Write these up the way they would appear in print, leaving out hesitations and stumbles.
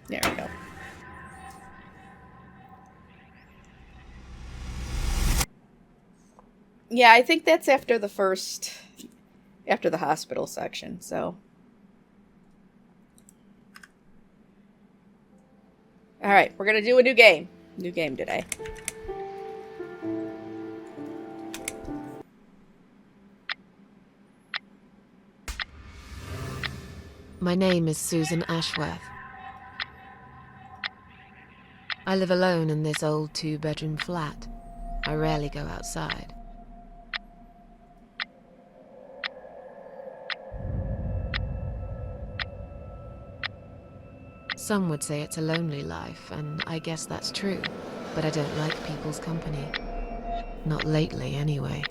There we go. Yeah, I think that's after the first... After the hospital section, so... Alright, we're gonna do a new game. New game today. My name is Susan Ashworth. I live alone in this old 2-bedroom flat. I rarely go outside. Some would say it's a lonely life, and I guess that's true, but I don't like people's company. Not lately, anyway.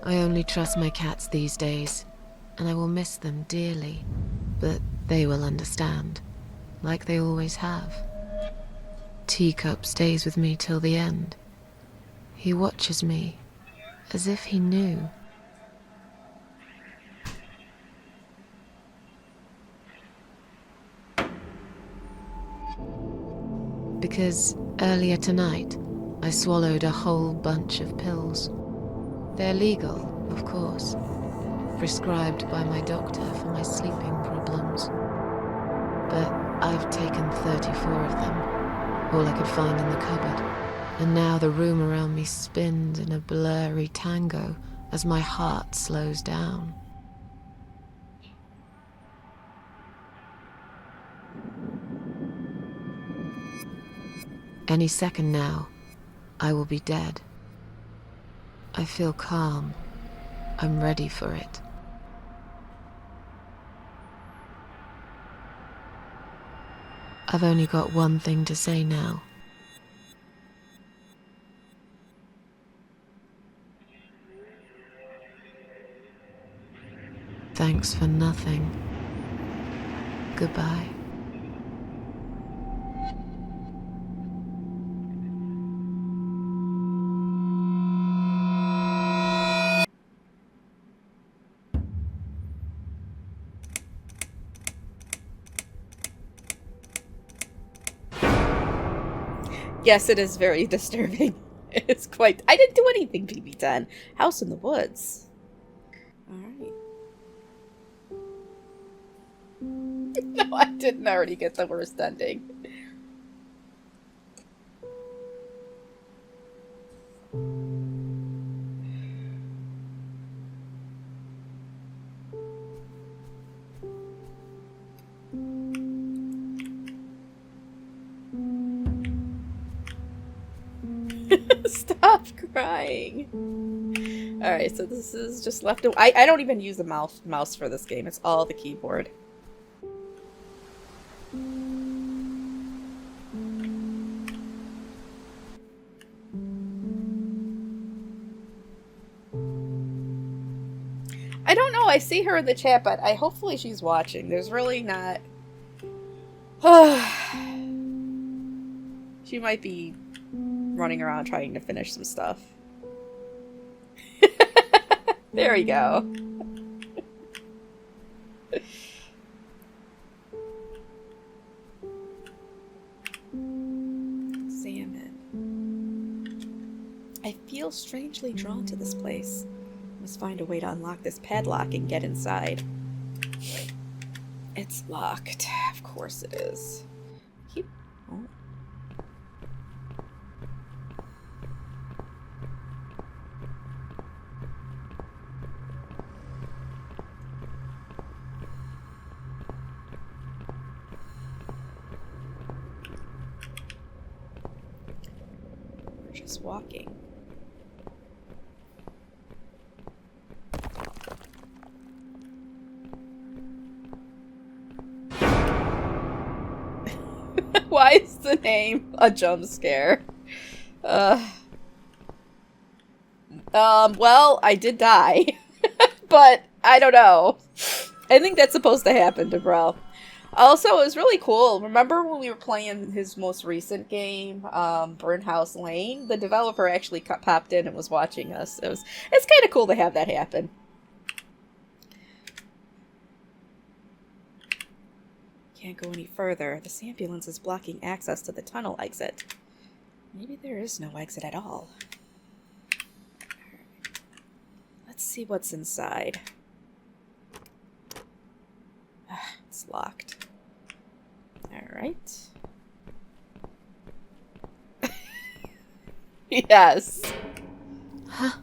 I only trust my cats these days, and I will miss them dearly, but they will understand, like they always have. Teacup stays with me till the end. He watches me, as if he knew. Because earlier tonight, I swallowed a whole bunch of pills. They're legal, of course, prescribed by my doctor for my sleeping problems. But I've taken 34 of them, all I could find in the cupboard, and now the room around me spins in a blurry tango as my heart slows down. Any second now, I will be dead. I feel calm. I'm ready for it. I've only got one thing to say now. Thanks for nothing. Goodbye. Yes, it is very disturbing. It's quite... I didn't do anything, BB10. House in the woods. Alright. No, I didn't already get the worst ending. Stop crying. Alright, so this is just left. I don't even use the mouse for this game. It's all the keyboard. I don't know. I see her in the chat, but hopefully she's watching. There's really not... She might be running around trying to finish some stuff. There we go. Salmon. I feel strangely drawn to this place. Must find a way to unlock this padlock and get inside. It's locked. Of course it is. Oh. We're just walking. Why is the name a jump scare? Well, I did die. But, I don't know. I think that's supposed to happen to Bro. Also, it was really cool. Remember when we were playing his most recent game, Burnhouse Lane? The developer actually popped in and was watching us. It's kind of cool to have that happen. Can't go any further. This ambulance is blocking access to the tunnel exit. Maybe there is no exit at all. Let's see what's inside. It's locked. Alright. Yes. Huh?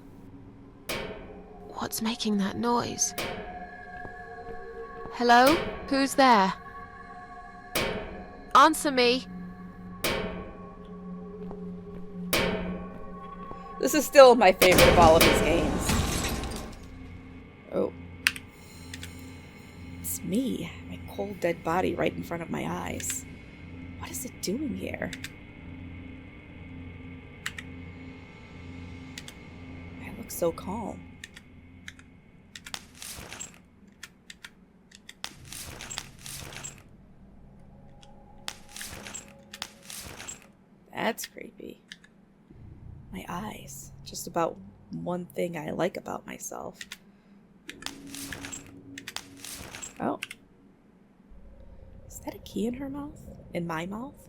What's making that noise? Hello? Who's there? Answer me. This is still my favorite of all of his games. Oh. It's me. My cold, dead body right in front of my eyes. What is it doing here? I look so calm. That's creepy. My eyes. Just about one thing I like about myself. Oh. Is that a key in her mouth? In my mouth?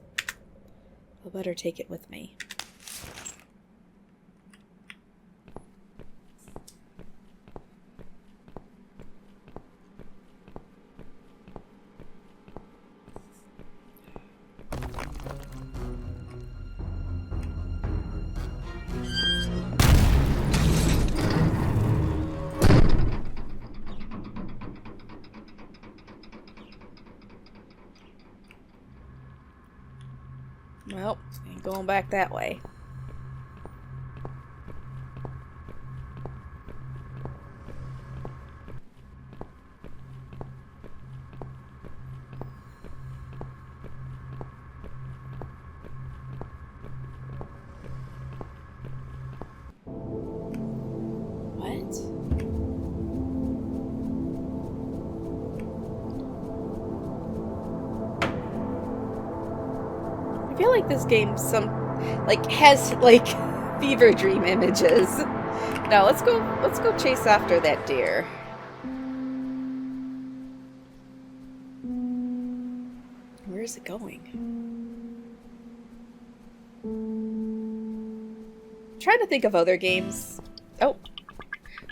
I'll better take it with me. Well, ain't going back that way. What? I feel like this game has fever dream images. Now let's go chase after that deer. Where is it going? I'm trying to think of other games. Oh,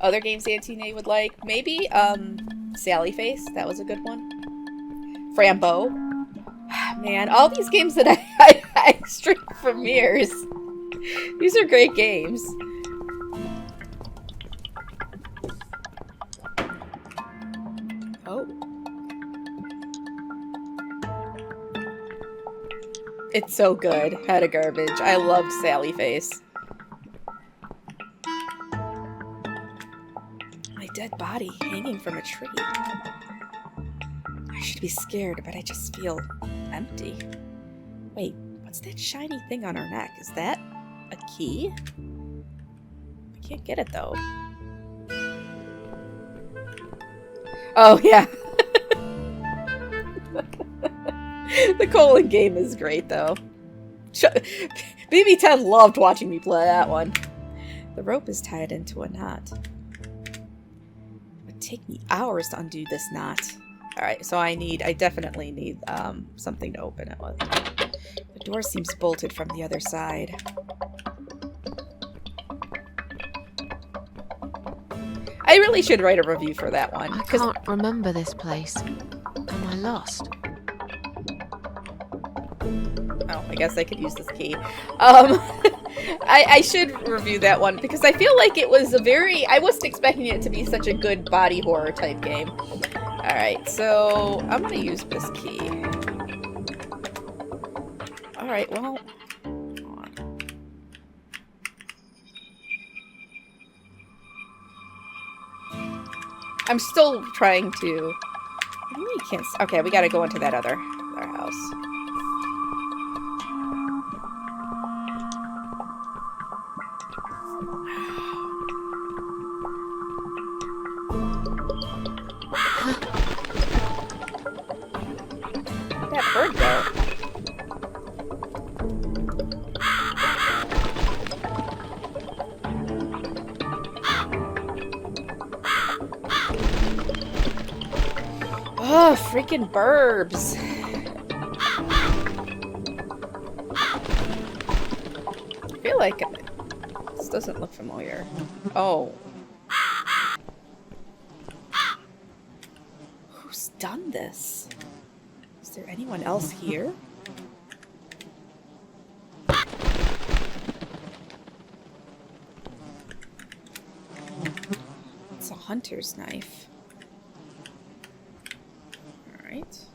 other games Antine would like. Maybe Sally Face. That was a good one. Frambo. Man, all these games that I stream from mirrors. These are great games. Oh. It's so good. Head of garbage. I loved Sally Face. My dead body hanging from a tree. I should be scared, but I just feel empty. Wait, what's that shiny thing on her neck? Is that a key? I can't get it though. Oh yeah. The colon game is great though. BB10 loved watching me play that one. The rope is tied into a knot. It would take me hours to undo this knot. Alright, so I definitely need something to open it with. The door seems bolted from the other side. I really should write a review for that one. I can't remember this place. Am I lost? Oh, I guess I could use this key. I should review that one because I feel like it was I wasn't expecting it to be such a good body horror type game. Alright, so I'm gonna use this key. Alright, well. I'm still trying to. You can't. Okay, we gotta go into that other house. That bird go? Oh, freaking burbs. like it. This doesn't look familiar. Oh. Who's done this? Is there anyone else here? It's a hunter's knife. Alright.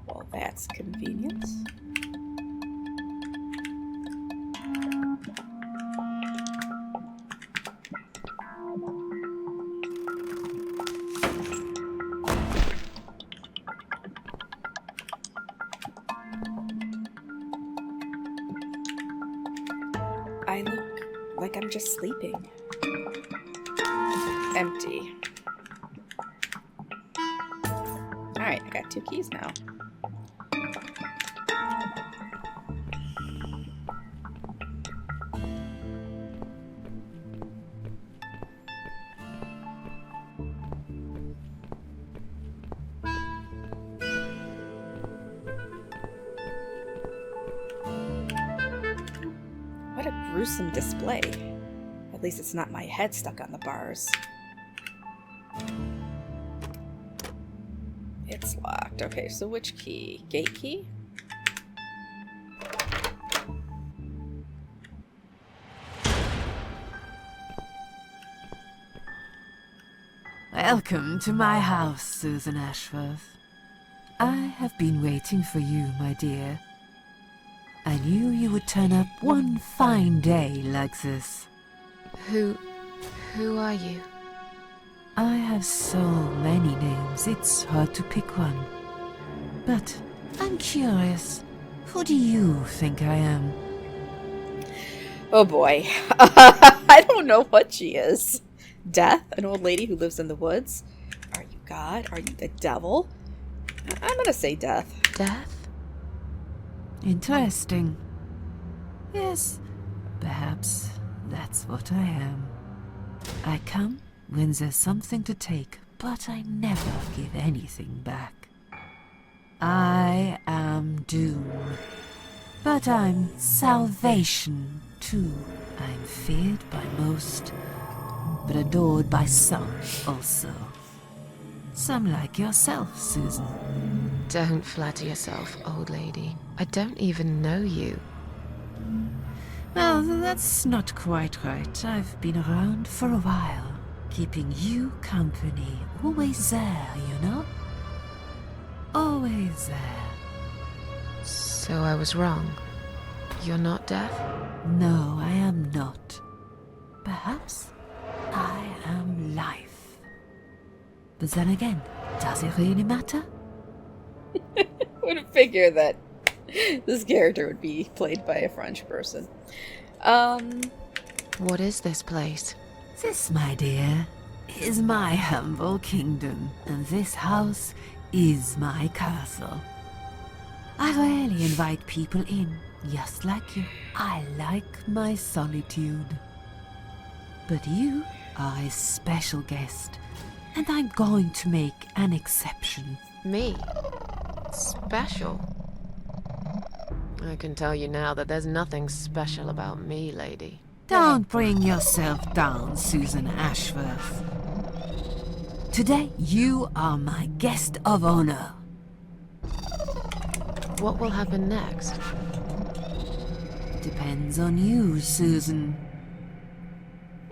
Well, that's convenient. I look like I'm just sleeping. Empty. Alright, I got 2 keys now. What a gruesome display. At least it's not my head stuck on the bars. It's locked. Okay, so which key? Gate key? Welcome to my house, Susan Ashworth. I have been waiting for you, my dear. I knew you would turn up one fine day like this. Who are you? I have so many names, it's hard to pick one. But I'm curious, who do you think I am? Oh boy. I don't know what she is. Death? An old lady who lives in the woods? Are you God? Are you the devil? I'm gonna say death. Death? Interesting. Yes, perhaps that's what I am. I come when there's something to take, but I never give anything back. I am doom, but I'm salvation too. I'm feared by most, but adored by some also. Some like yourself, Susan. Don't flatter yourself, old lady. I don't even know you. Well, that's not quite right. I've been around for a while, keeping you company. Always there, you know? Always there. So I was wrong. You're not deaf? No, I am not. Perhaps I am life. But then again, does it really matter? Would figure that this character would be played by a French person. What is this place? This, my dear, is my humble kingdom, and this house is my castle. I rarely invite people in, just like you. I like my solitude. But you are a special guest, and I'm going to make an exception. Me? Special? I can tell you now that there's nothing special about me, lady. Don't bring yourself down, Susan Ashworth. Today, you are my guest of honor. What will happen next? Depends on you, Susan.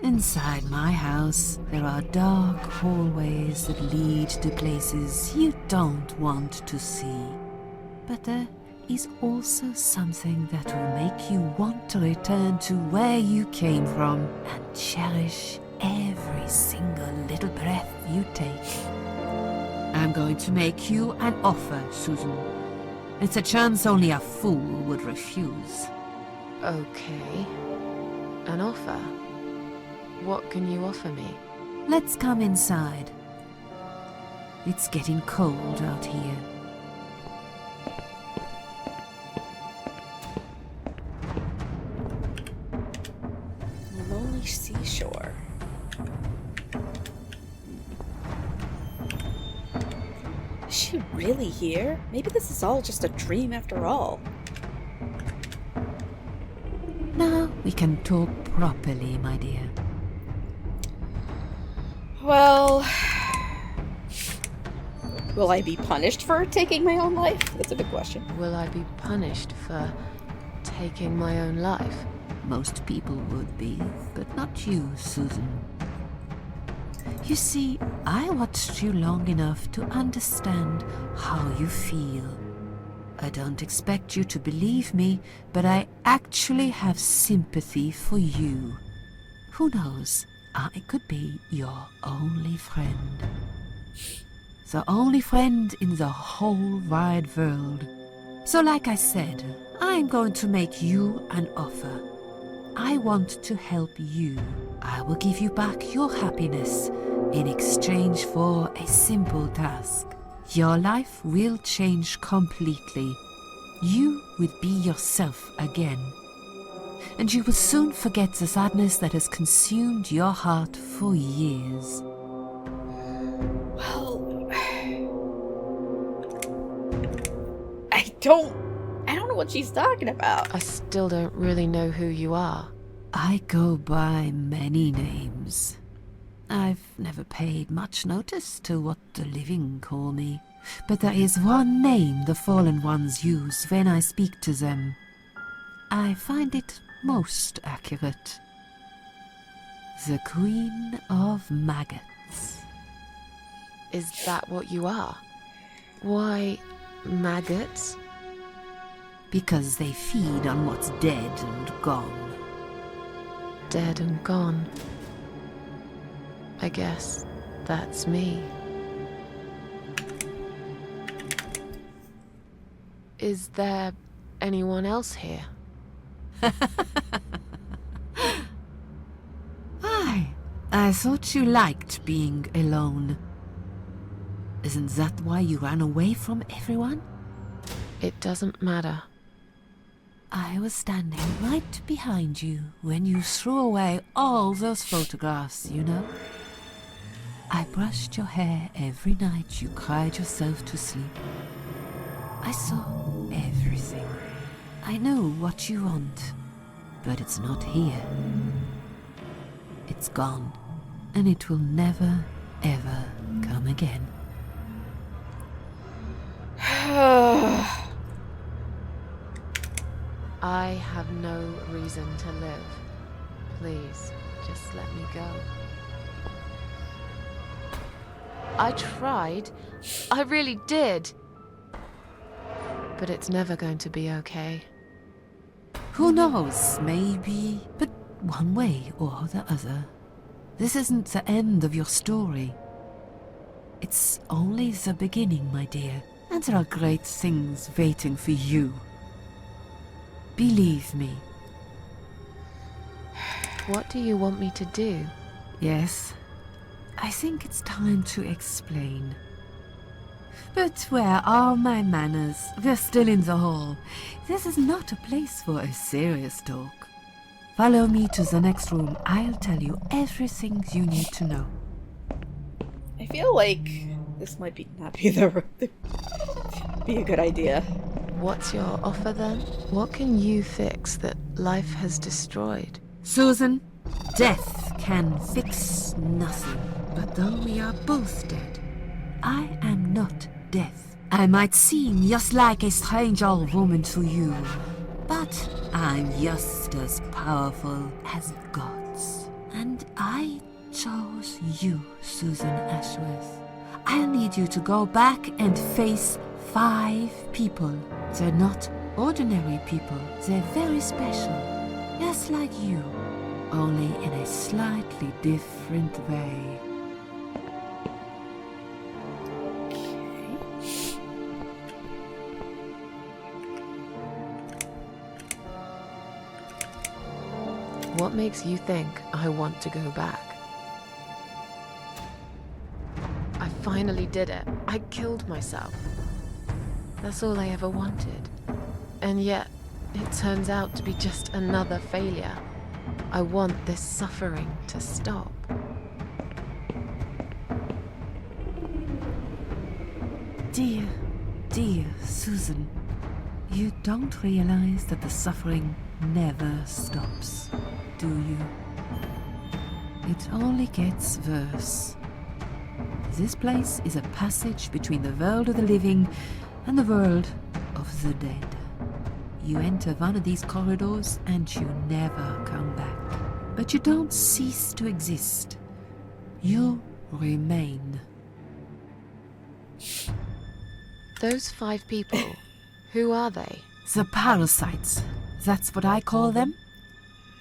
Inside my house, there are dark hallways that lead to places you don't want to see. But there is also something that will make you want to return to where you came from and cherish every single little breath you take. I'm going to make you an offer, Susan. It's a chance only a fool would refuse. Okay. An offer? What can you offer me? Let's come inside. It's getting cold out here. Lonely seashore. Is she she really here? Maybe this is all just a dream after all. Now we can talk properly, my dear. Well... Will I be punished for taking my own life? That's a big question. Will I be punished for taking my own life? Most people would be, but not you, Susan. You see, I watched you long enough to understand how you feel. I don't expect you to believe me, but I actually have sympathy for you. Who knows? I could be your only friend. The only friend in the whole wide world. So like I said, I'm going to make you an offer. I want to help you. I will give you back your happiness in exchange for a simple task. Your life will change completely. You will be yourself again. And you will soon forget the sadness that has consumed your heart for years. Well... I don't know what she's talking about. I still don't really know who you are. I go by many names. I've never paid much notice to what the living call me, but there is one name the fallen ones use when I speak to them. I find it most accurate. The Queen of Maggots. Is that what you are? Why, maggots? Because they feed on what's dead and gone. Dead and gone. I guess that's me. Is there anyone else here? I thought you liked being alone. Isn't that why you ran away from everyone? It doesn't matter. I was standing right behind you when you threw away all those photographs, you know? I brushed your hair every night you cried yourself to sleep. I saw everything. I know what you want, but it's not here. It's gone, and it will never, ever come again. I have no reason to live. Please, just let me go. I tried. I really did. But it's never going to be okay. Who knows, maybe, but one way or the other. This isn't the end of your story. It's only the beginning, my dear, and there are great things waiting for you. Believe me. What do you want me to do? Yes, I think it's time to explain. But where are my manners? We're still in the hall. This is not a place for a serious talk. Follow me to the next room. I'll tell you everything you need to know. I feel like this might not be be a good idea. What's your offer then? What can you fix that life has destroyed? Susan, death can fix nothing. But though we are both dead, I am not death. I might seem just like a strange old woman to you, but I'm just as powerful as gods. And I chose you, Susan Ashworth. I'll need you to go back and face 5 people. They're not ordinary people. They're very special, just like you, only in a slightly different way. What makes you think I want to go back? I finally did it. I killed myself. That's all I ever wanted. And yet, it turns out to be just another failure. I want this suffering to stop. Dear, dear Susan, you don't realize that the suffering never stops, do you? It only gets worse. This place is a passage between the world of the living and the world of the dead. You enter one of these corridors and you never come back. But you don't cease to exist. You remain. Those 5 people, who are they? The parasites. That's what I call them.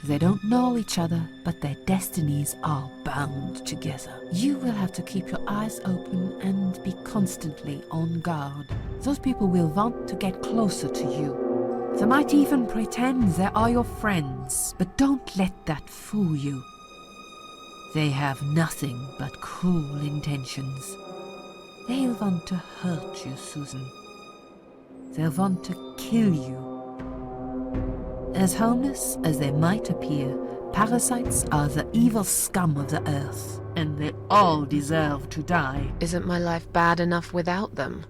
They don't know each other, but their destinies are bound together. You will have to keep your eyes open and be constantly on guard. Those people will want to get closer to you. They might even pretend they are your friends, but don't let that fool you. They have nothing but cruel intentions. They'll want to hurt you, Susan. They'll want to kill you. As harmless as they might appear, parasites are the evil scum of the earth, and they all deserve to die. Isn't my life bad enough without them?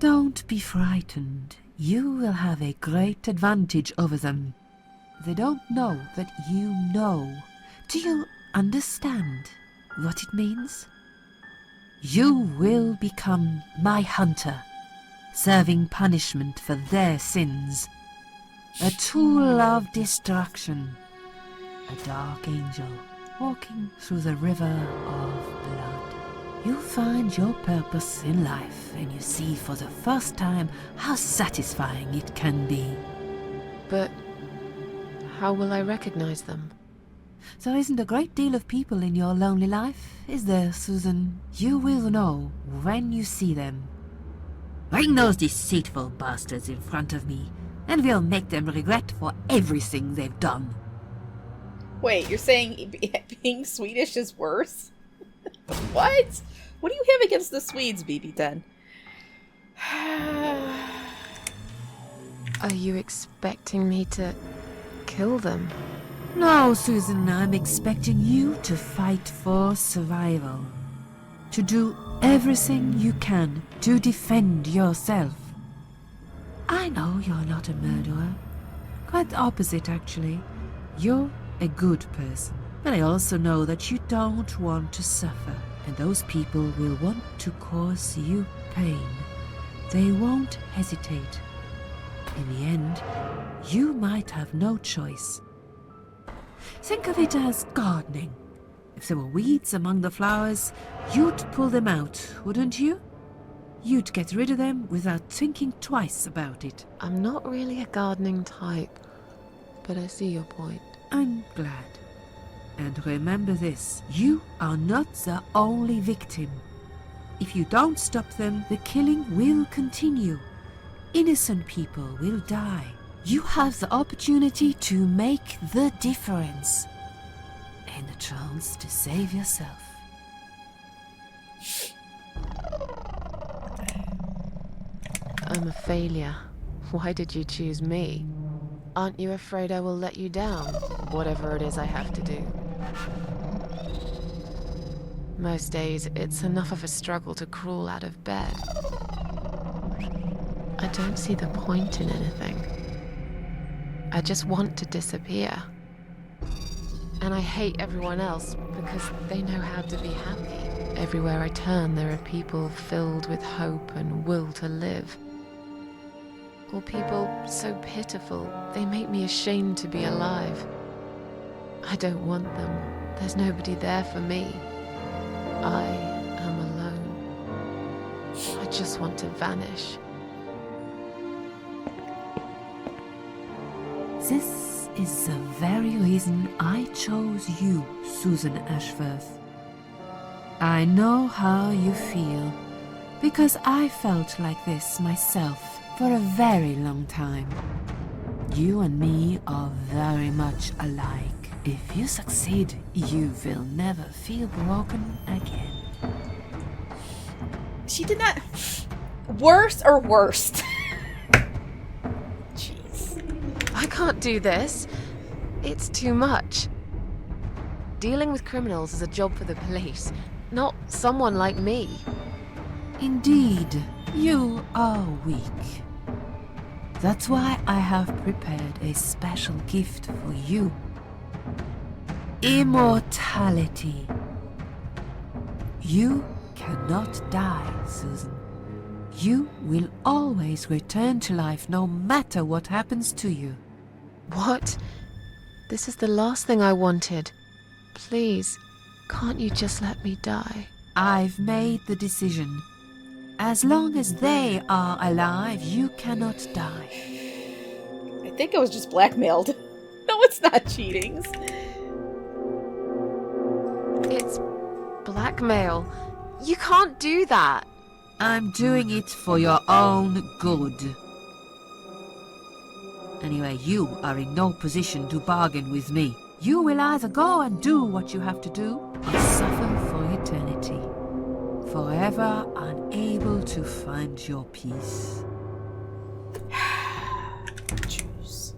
Don't be frightened. You will have a great advantage over them. They don't know that you know. Do you understand what it means? You will become my hunter, serving punishment for their sins. A tool of destruction. A dark angel walking through the river of blood. You find your purpose in life and you see for the first time how satisfying it can be. But how will I recognize them? There isn't a great deal of people in your lonely life, is there, Susan? You will know when you see them. Bring those deceitful bastards in front of me, and we'll make them regret for everything they've done. Wait, you're saying being Swedish is worse? What? What do you have against the Swedes, BB10? Are you expecting me to kill them? No, Susan, I'm expecting you to fight for survival. To do everything you can to defend yourself. I know you're not a murderer. Quite the opposite, actually. You're a good person. But I also know that you don't want to suffer. And those people will want to cause you pain. They won't hesitate. In the end, you might have no choice. Think of it as gardening. If there were weeds among the flowers, you'd pull them out, wouldn't you? You'd get rid of them without thinking twice about it. I'm not really a gardening type, but I see your point. I'm glad. And remember this, you are not the only victim. If you don't stop them, the killing will continue. Innocent people will die. You have the opportunity to make the difference. And a chance to save yourself. I'm a failure. Why did you choose me? Aren't you afraid I will let you down, whatever it is I have to do? Most days, it's enough of a struggle to crawl out of bed. I don't see the point in anything. I just want to disappear. And I hate everyone else because they know how to be happy. Everywhere I turn, there are people filled with hope and will to live. Or people so pitiful, they make me ashamed to be alive. I don't want them. There's nobody there for me. I am alone. I just want to vanish. This is the very reason I chose you, Susan Ashworth. I know how you feel, because I felt like this myself for a very long time. You and me are very much alike. If you succeed, you will never feel broken again. She did not... Worse or worst? Jeez. I can't do this. It's too much. Dealing with criminals is a job for the police, not someone like me. Indeed, you are weak. That's why I have prepared a special gift for you. Immortality. You cannot die, Susan. You will always return to life no matter what happens to you. What? This is the last thing I wanted. Please, can't you just let me die? I've made the decision. As long as they are alive, you cannot die. I think I was just blackmailed. No, it's not cheating. It's blackmail. You can't do that. I'm doing it for your own good. Anyway, you are in no position to bargain with me. You will either go and do what you have to do, or suffer for eternity. Forever unable to find your peace. Choose.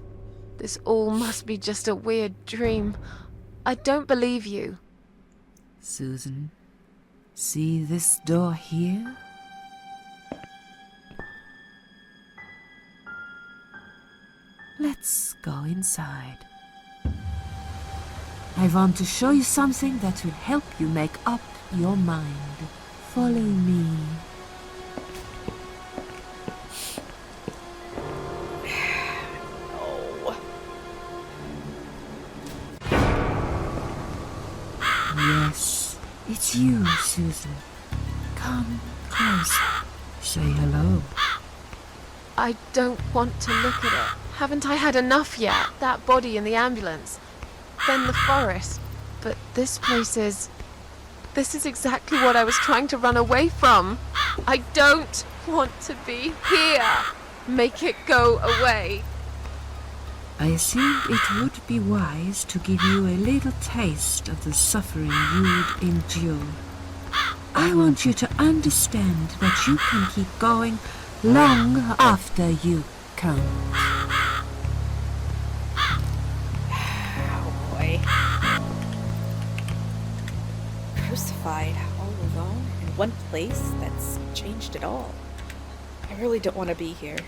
This all must be just a weird dream. I don't believe you. Susan, see this door here? Let's go inside. I want to show you something that will help you make up your mind. Follow me. Oh. Yes, it's you, Susan. Come close. Say hello. I don't want to look at it. Haven't I had enough yet? That body in the ambulance. Then the forest. But this place is... This is exactly what I was trying to run away from. I don't want to be here. Make it go away. I think it would be wise to give you a little taste of the suffering you'd endure. I want you to understand that you can keep going long after you come. Oh boy. Crucified all alone in one place that's changed it all. I really don't want to be here.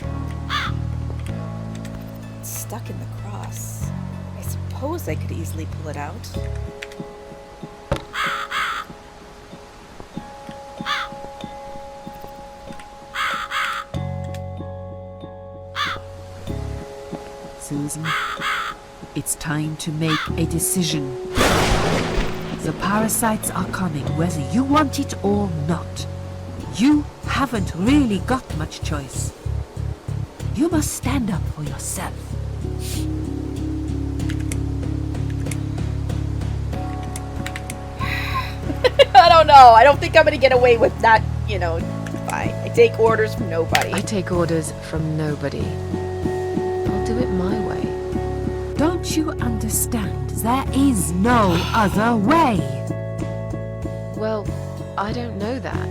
It's stuck in the cross. I suppose I could easily pull it out. Susan, it's time to make a decision. The parasites are coming, whether you want it or not. You haven't really got much choice. You must stand up for yourself. I don't know. I don't think I'm gonna get away with not, fine. I take orders from nobody. I take orders from nobody. I'll do it my way. Don't you understand? There is no other way. Well, I don't know that.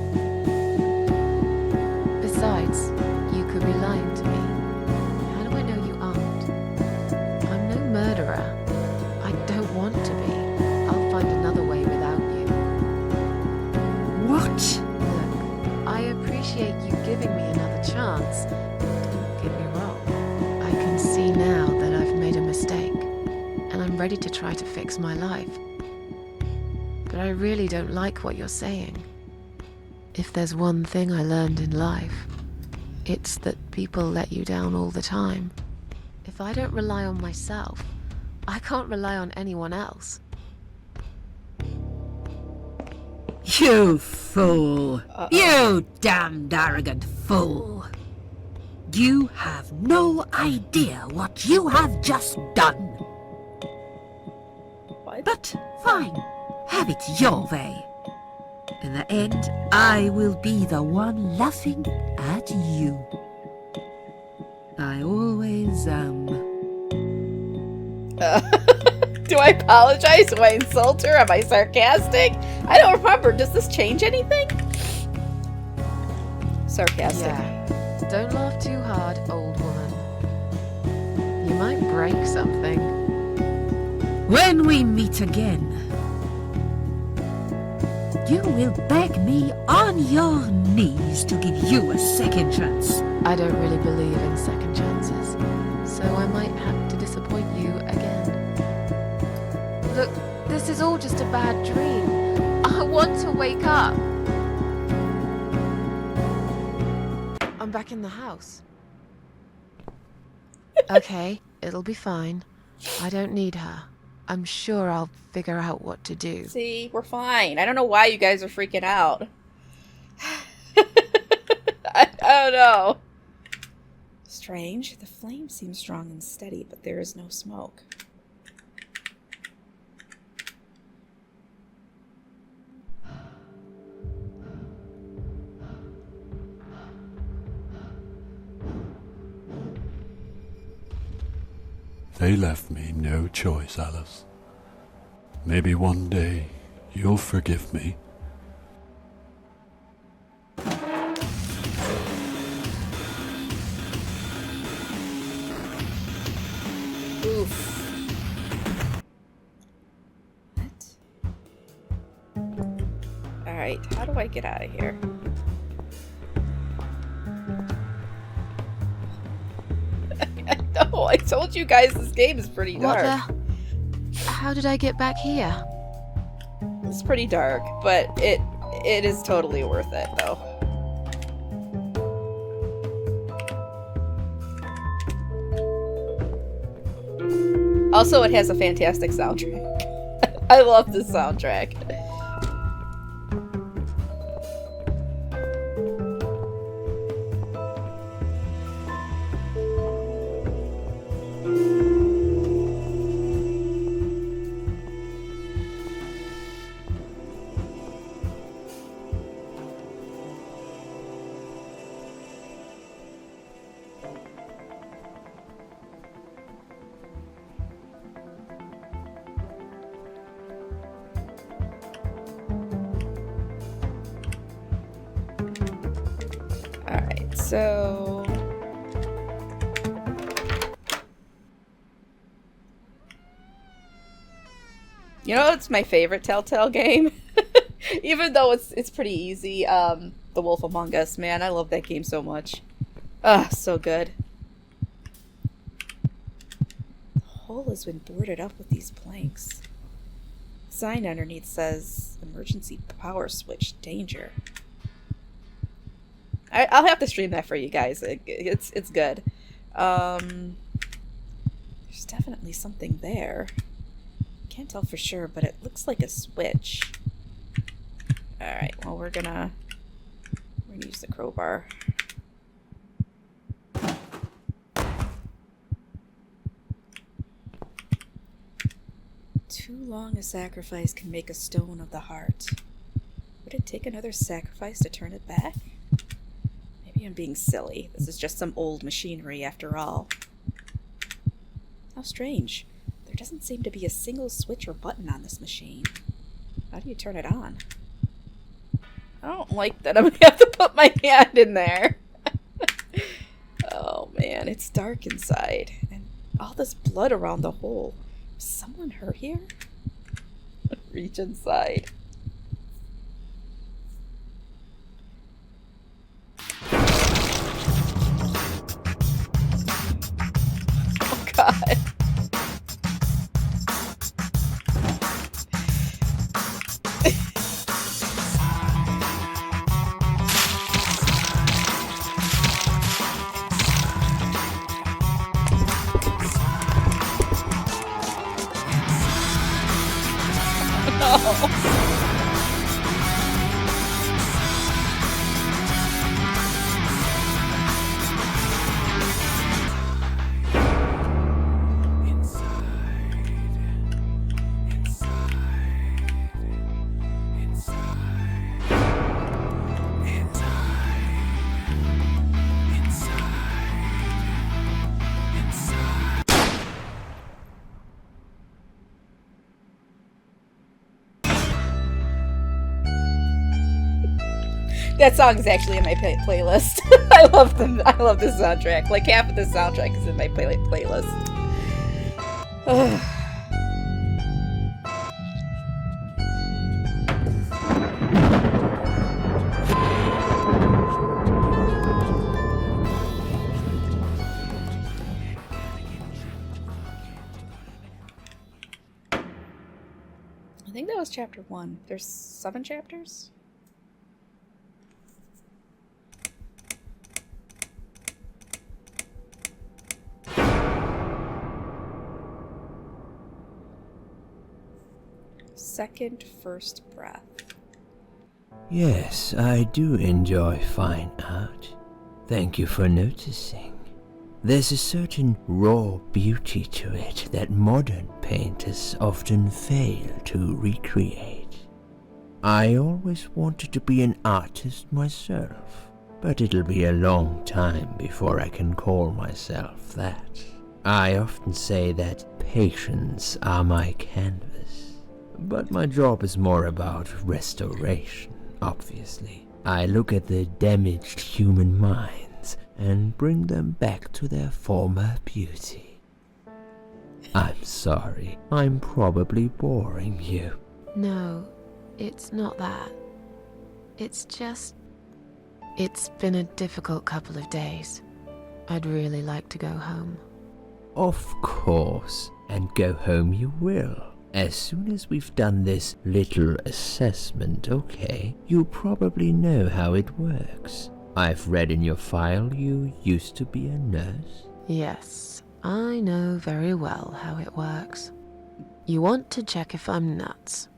Besides, you could be lying to me. How do I know you aren't? I'm no murderer. I don't want to be. I'll find another way without you. What? Look, I appreciate you giving me another chance. Don't get me wrong. I can see now that I've made a mistake, and I'm ready to try to fix my life. But I really don't like what you're saying. If there's one thing I learned in life, it's that people let you down all the time. If I don't rely on myself, I can't rely on anyone else. You fool! You damned arrogant fool! You have no idea what you have just done. What? But fine, have it your way. In the end, I will be the one laughing at you. I always am. Do I apologize? Do I insult her? Am I sarcastic? I don't remember. Does this change anything? Sarcastic. Yeah. Don't laugh too hard, old woman. You might break something. When we meet again, you will beg me on your knees to give you a second chance. I don't really believe in second chances, so I might have to disappoint you again. Look, this is all just a bad dream. I want to wake up. I'm back in the house. Okay, it'll be fine. I don't need her. I'm sure I'll figure out what to do. See, we're fine. I don't know why you guys are freaking out. I don't know. Strange. The flame seems strong and steady, but there is no smoke. They left me no choice, Alice. Maybe one day you'll forgive me. Oof. What? Alright, how do I get out of here? No, I told you guys this game is pretty dark. How did I get back here? It's pretty dark, but it is totally worth it, though. Also, it has a fantastic soundtrack. I love this soundtrack. Alright, so... You know, it's my favorite Telltale game. Even though it's pretty easy. The Wolf Among Us, man, I love that game so much. Ah, so good. The hole has been boarded up with these planks. The sign underneath says, emergency power switch, danger. I'll have to stream that for you guys. It's good. There's definitely something there. Can't tell for sure, but it looks like a switch. Alright, well we're gonna use the crowbar. Too long a sacrifice can make a stone of the heart. Would it take another sacrifice to turn it back? Maybe I'm being silly. This is just some old machinery after all. How strange. There doesn't seem to be a single switch or button on this machine. How do you turn it on? I don't like that I'm gonna have to put my hand in there. Oh man, it's dark inside. And all this blood around the hole. Was someone hurt here? Reach inside. Oh god. That song is actually in my playlist. I love the soundtrack. Like half of the soundtrack is in my playlist. think that was chapter 1. There's 7 chapters? Second first breath. Yes, I do enjoy fine art. Thank you for noticing. There's a certain raw beauty to it that modern painters often fail to recreate. I always wanted to be an artist myself, but it'll be a long time before I can call myself that. I often say that patients are my canvas, but my job is more about restoration, obviously. I look at the damaged human minds and bring them back to their former beauty. I'm sorry, I'm probably boring you. No, it's not that. It's just... It's been a difficult couple of days. I'd really like to go home. Of course, and go home you will. As soon as we've done this little assessment, okay? You probably know how it works. I've read in your file you used to be a nurse. Yes, I know very well how it works. You want to check if I'm nuts.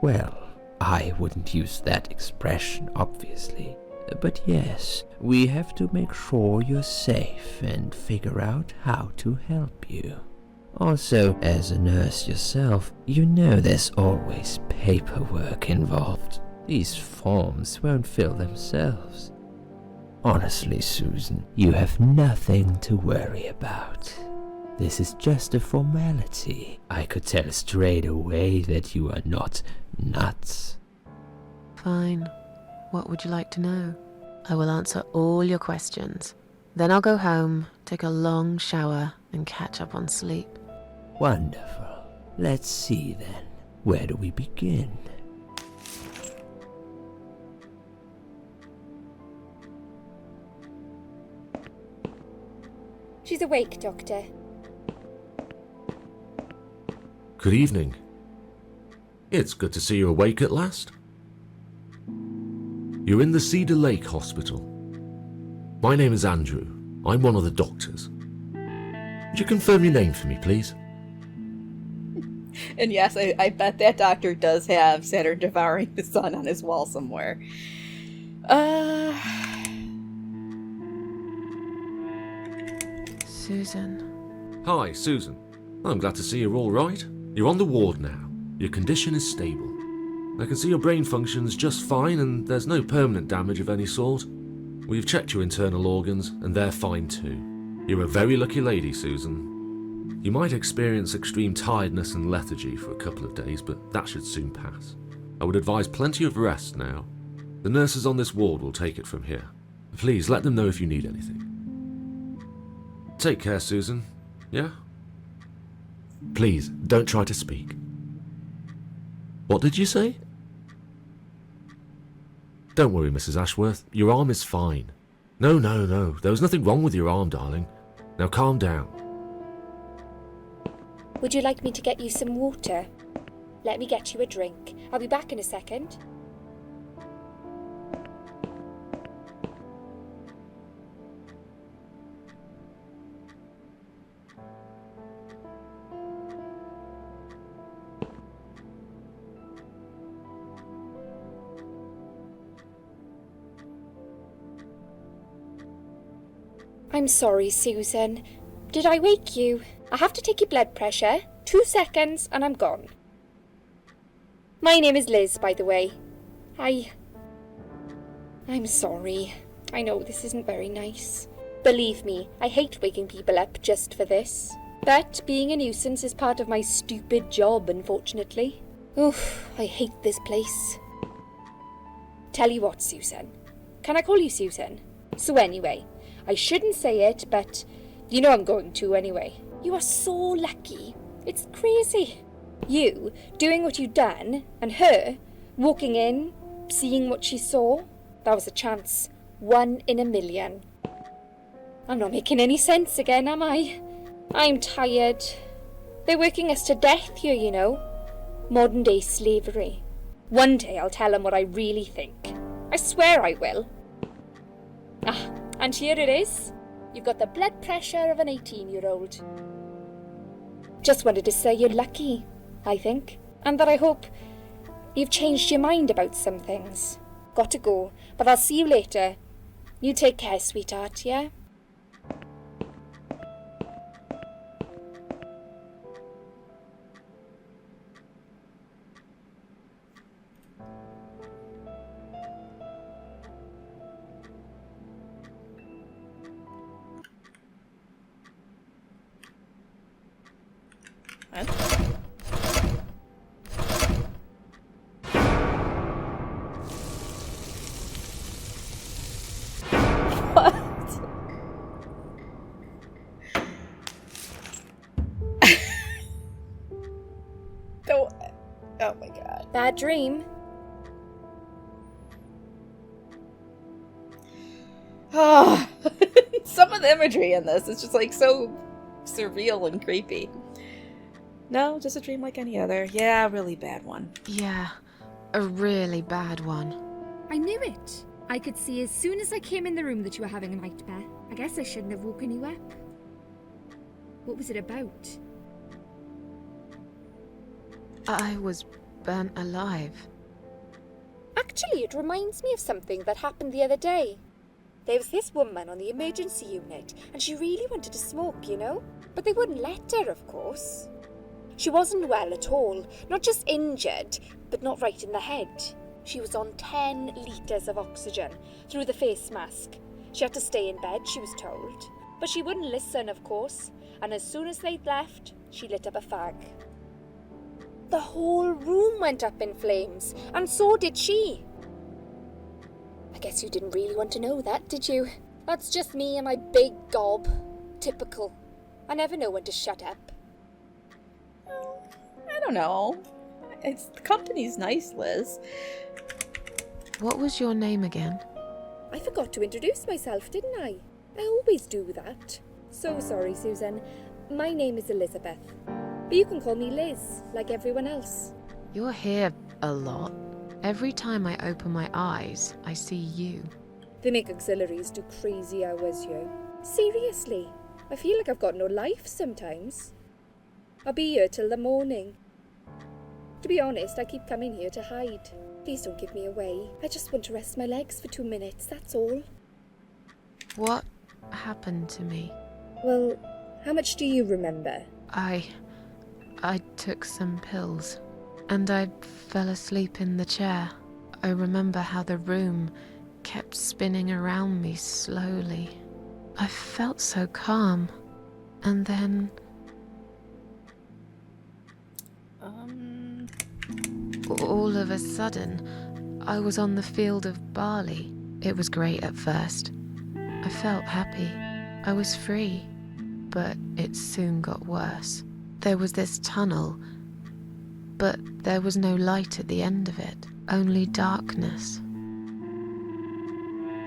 Well, I wouldn't use that expression, obviously. But yes, we have to make sure you're safe and figure out how to help you. Also, as a nurse yourself, you know there's always paperwork involved. These forms won't fill themselves. Honestly, Susan, you have nothing to worry about. This is just a formality. I could tell straight away that you are not nuts. Fine. What would you like to know? I will answer all your questions. Then I'll go home, take a long shower, and catch up on sleep. Wonderful. Let's see then. Where do we begin? She's awake, Doctor. Good evening. It's good to see you awake at last. You're in the Cedar Lake Hospital. My name is Andrew. I'm one of the doctors. Would you confirm your name for me, please? And yes, I bet that doctor does have Saturn devouring the sun on his wall somewhere. Susan. Hi, Susan. I'm glad to see you're all right. You're on the ward now. Your condition is stable. I can see your brain functions just fine and there's no permanent damage of any sort. We've checked your internal organs and they're fine too. You're a very lucky lady, Susan. You might experience extreme tiredness and lethargy for a couple of days, but that should soon pass. I would advise plenty of rest now. The nurses on this ward will take it from here. Please let them know if you need anything. Take care, Susan. Yeah? Please, don't try to speak. What did you say? Don't worry, Mrs. Ashworth. Your arm is fine. No. There was nothing wrong with your arm, darling. Now calm down. Would you like me to get you some water? Let me get you a drink. I'll be back in a second. I'm sorry, Susan. Did I wake you? I have to take your blood pressure. 2 seconds and I'm gone. My name is Liz, by the way. I'm sorry. I know this isn't very nice. Believe me, I hate waking people up just for this. But being a nuisance is part of my stupid job, unfortunately. Oof, I hate this place. Tell you what, Susan. Can I call you Susan? So anyway, I shouldn't say it, but you know I'm going to anyway. You are so lucky. It's crazy. You doing what you've done, and her walking in, seeing what she saw. That was a chance. 1 in a million. I'm not making any sense again, am I? I'm tired. They're working us to death here, you know. Modern day slavery. One day I'll tell him what I really think. I swear I will. Ah, and here it is. You've got the blood pressure of an 18-year-old. Just wanted to say you're lucky, I think. And that I hope you've changed your mind about some things. Got to go, but I'll see you later. You take care, sweetheart, yeah? What? Don't. Oh my god. Bad dream. Oh, some of the imagery in this is just like so surreal and creepy. No, just a dream like any other. Yeah, really bad one. Yeah, a really bad one. I knew it. I could see as soon as I came in the room that you were having a nightmare. I guess I shouldn't have woken you up. What was it about? I was burnt alive. Actually, it reminds me of something that happened the other day. There was this woman on the emergency unit, and she really wanted to smoke, you know? But they wouldn't let her, of course. She wasn't well at all, not just injured, but not right in the head. She was on 10 litres of oxygen through the face mask. She had to stay in bed, she was told. But she wouldn't listen, of course, and as soon as they'd left, she lit up a fag. The whole room went up in flames, and so did she. I guess you didn't really want to know that, did you? That's just me and my big gob. Typical. I never know when to shut up. I don't know. The company's nice, Liz. What was your name again? I forgot to introduce myself, didn't I? I always do that. So sorry, Susan. My name is Elizabeth. But you can call me Liz, like everyone else. You're here a lot. Every time I open my eyes, I see you. They make auxiliaries do crazy hours here. Seriously, I feel like I've got no life sometimes. I'll be here till the morning. To be honest, I keep coming here to hide. Please don't give me away. I just want to rest my legs for 2 minutes, that's all. What happened to me? Well, how much do you remember? I took some pills, and I fell asleep in the chair. I remember how the room kept spinning around me slowly. I felt so calm, and then... all of a sudden, I was on the field of barley. It was great at first. I felt happy. I was free. But it soon got worse. There was this tunnel, but there was no light at the end of it, only darkness.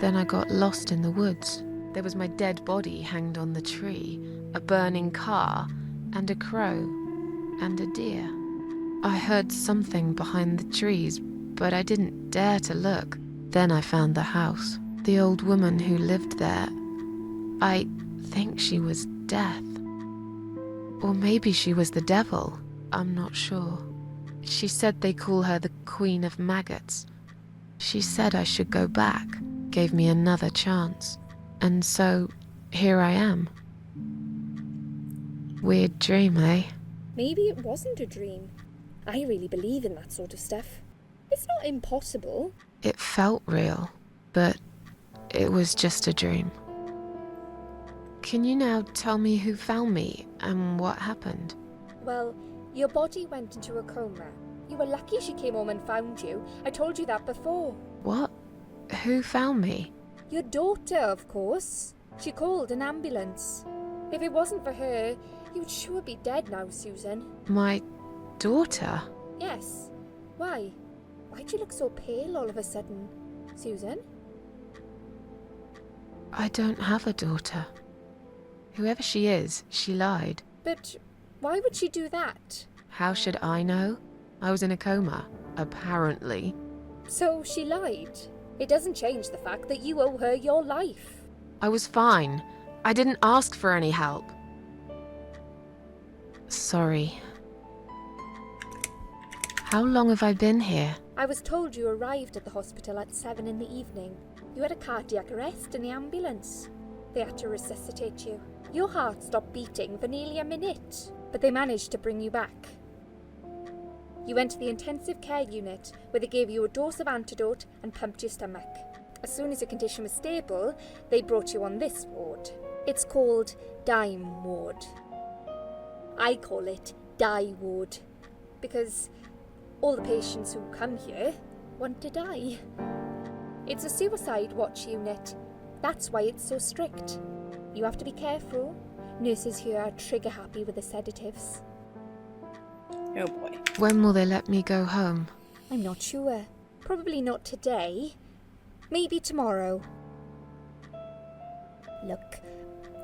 Then I got lost in the woods. There was my dead body hanged on the tree, a burning car, and a crow, and a deer. I heard something behind the trees, but I didn't dare to look. Then I found the house. The old woman who lived there, I think she was Death. Or maybe she was the devil. I'm not sure. She said they call her the Queen of Maggots. She said I should go back, gave me another chance. And so, here I am. Weird dream, eh? Maybe it wasn't a dream. I really believe in that sort of stuff. It's not impossible. It felt real, but it was just a dream. Can you now tell me who found me and what happened? Well, your body went into a coma. You were lucky she came home and found you. I told you that before. What? Who found me? Your daughter, of course. She called an ambulance. If it wasn't for her, you would sure be dead now, Susan. My daughter? Yes. Why? Why'd you look so pale all of a sudden, Susan? I don't have a daughter. Whoever she is, she lied. But why would she do that? How should I know? I was in a coma, apparently. So she lied. It doesn't change the fact that you owe her your life. I was fine. I didn't ask for any help. Sorry. How long have I been here? I was told you arrived at the hospital at 7 in the evening. You had a cardiac arrest in the ambulance. They had to resuscitate you. Your heart stopped beating for nearly a minute, but they managed to bring you back. You went to the intensive care unit, where they gave you a dose of antidote and pumped your stomach. As soon as your condition was stable, they brought you on this ward. It's called Dime Ward. I call it Die Ward, because all the patients who come here want to die. It's a suicide watch unit. That's why it's so strict. You have to be careful. Nurses here are trigger happy with the sedatives. Oh boy. When will they let me go home? I'm not sure. Probably not today. Maybe tomorrow. Look,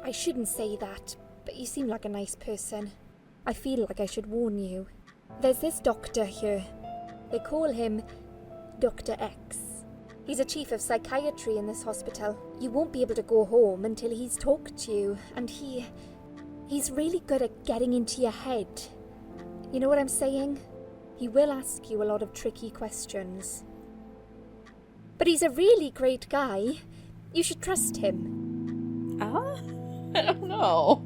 I shouldn't say that, but you seem like a nice person. I feel like I should warn you. There's this doctor here. They call him Dr. X. He's a chief of psychiatry in this hospital. You won't be able to go home until he's talked to you, and he's really good at getting into your head. You know what I'm saying? He will ask you a lot of tricky questions. But he's a really great guy. You should trust him. I don't know.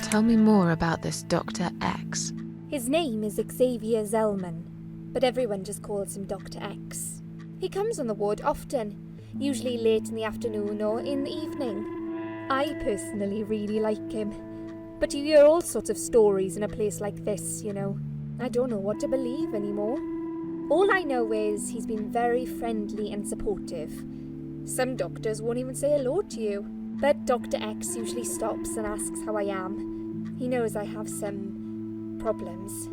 Tell me more about this Dr. X. His name is Xavier Zellman, but everyone just calls him Dr. X. He comes on the ward often, usually late in the afternoon or in the evening. I personally really like him, but you hear all sorts of stories in a place like this, you know. I don't know what to believe anymore. All I know is he's been very friendly and supportive. Some doctors won't even say hello to you, but Dr. X usually stops and asks how I am. He knows I have some problems.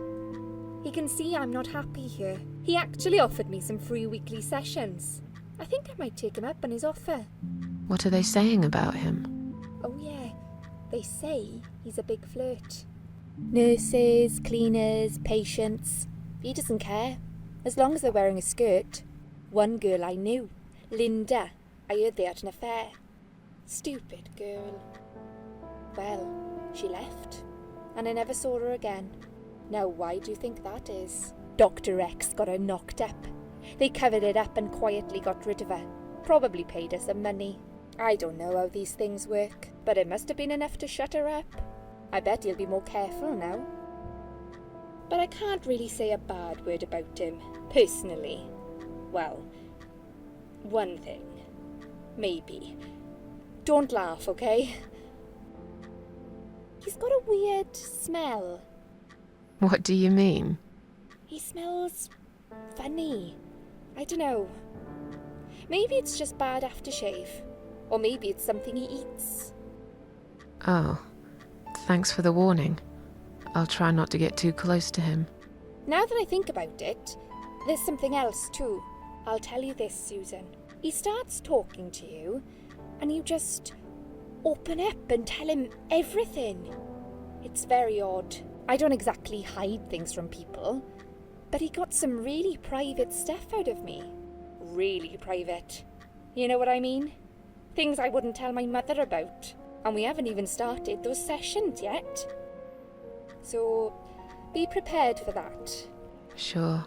He can see I'm not happy here. He actually offered me some free weekly sessions. I think I might take him up on his offer. What are they saying about him? Oh yeah, they say he's a big flirt. Nurses, cleaners, patients. He doesn't care, as long as they're wearing a skirt. One girl I knew, Linda, I heard they had an affair. Stupid girl. Well, she left, and I never saw her again. Now why do you think that is? Dr. X got her knocked up. They covered it up and quietly got rid of her. Probably paid her some money. I don't know how these things work, but it must have been enough to shut her up. I bet he'll be more careful now. But I can't really say a bad word about him, personally. Well, one thing. Maybe. Don't laugh, okay? He's got a weird smell. What do you mean? He smells funny. I don't know. Maybe it's just bad aftershave. Or maybe it's something he eats. Oh, thanks for the warning. I'll try not to get too close to him. Now that I think about it, there's something else too. I'll tell you this, Susan. He starts talking to you, and you just open up and tell him everything. It's very odd. I don't exactly hide things from people, but he got some really private stuff out of me. Really private. You know what I mean? Things I wouldn't tell my mother about. And we haven't even started those sessions yet. So, be prepared for that. Sure,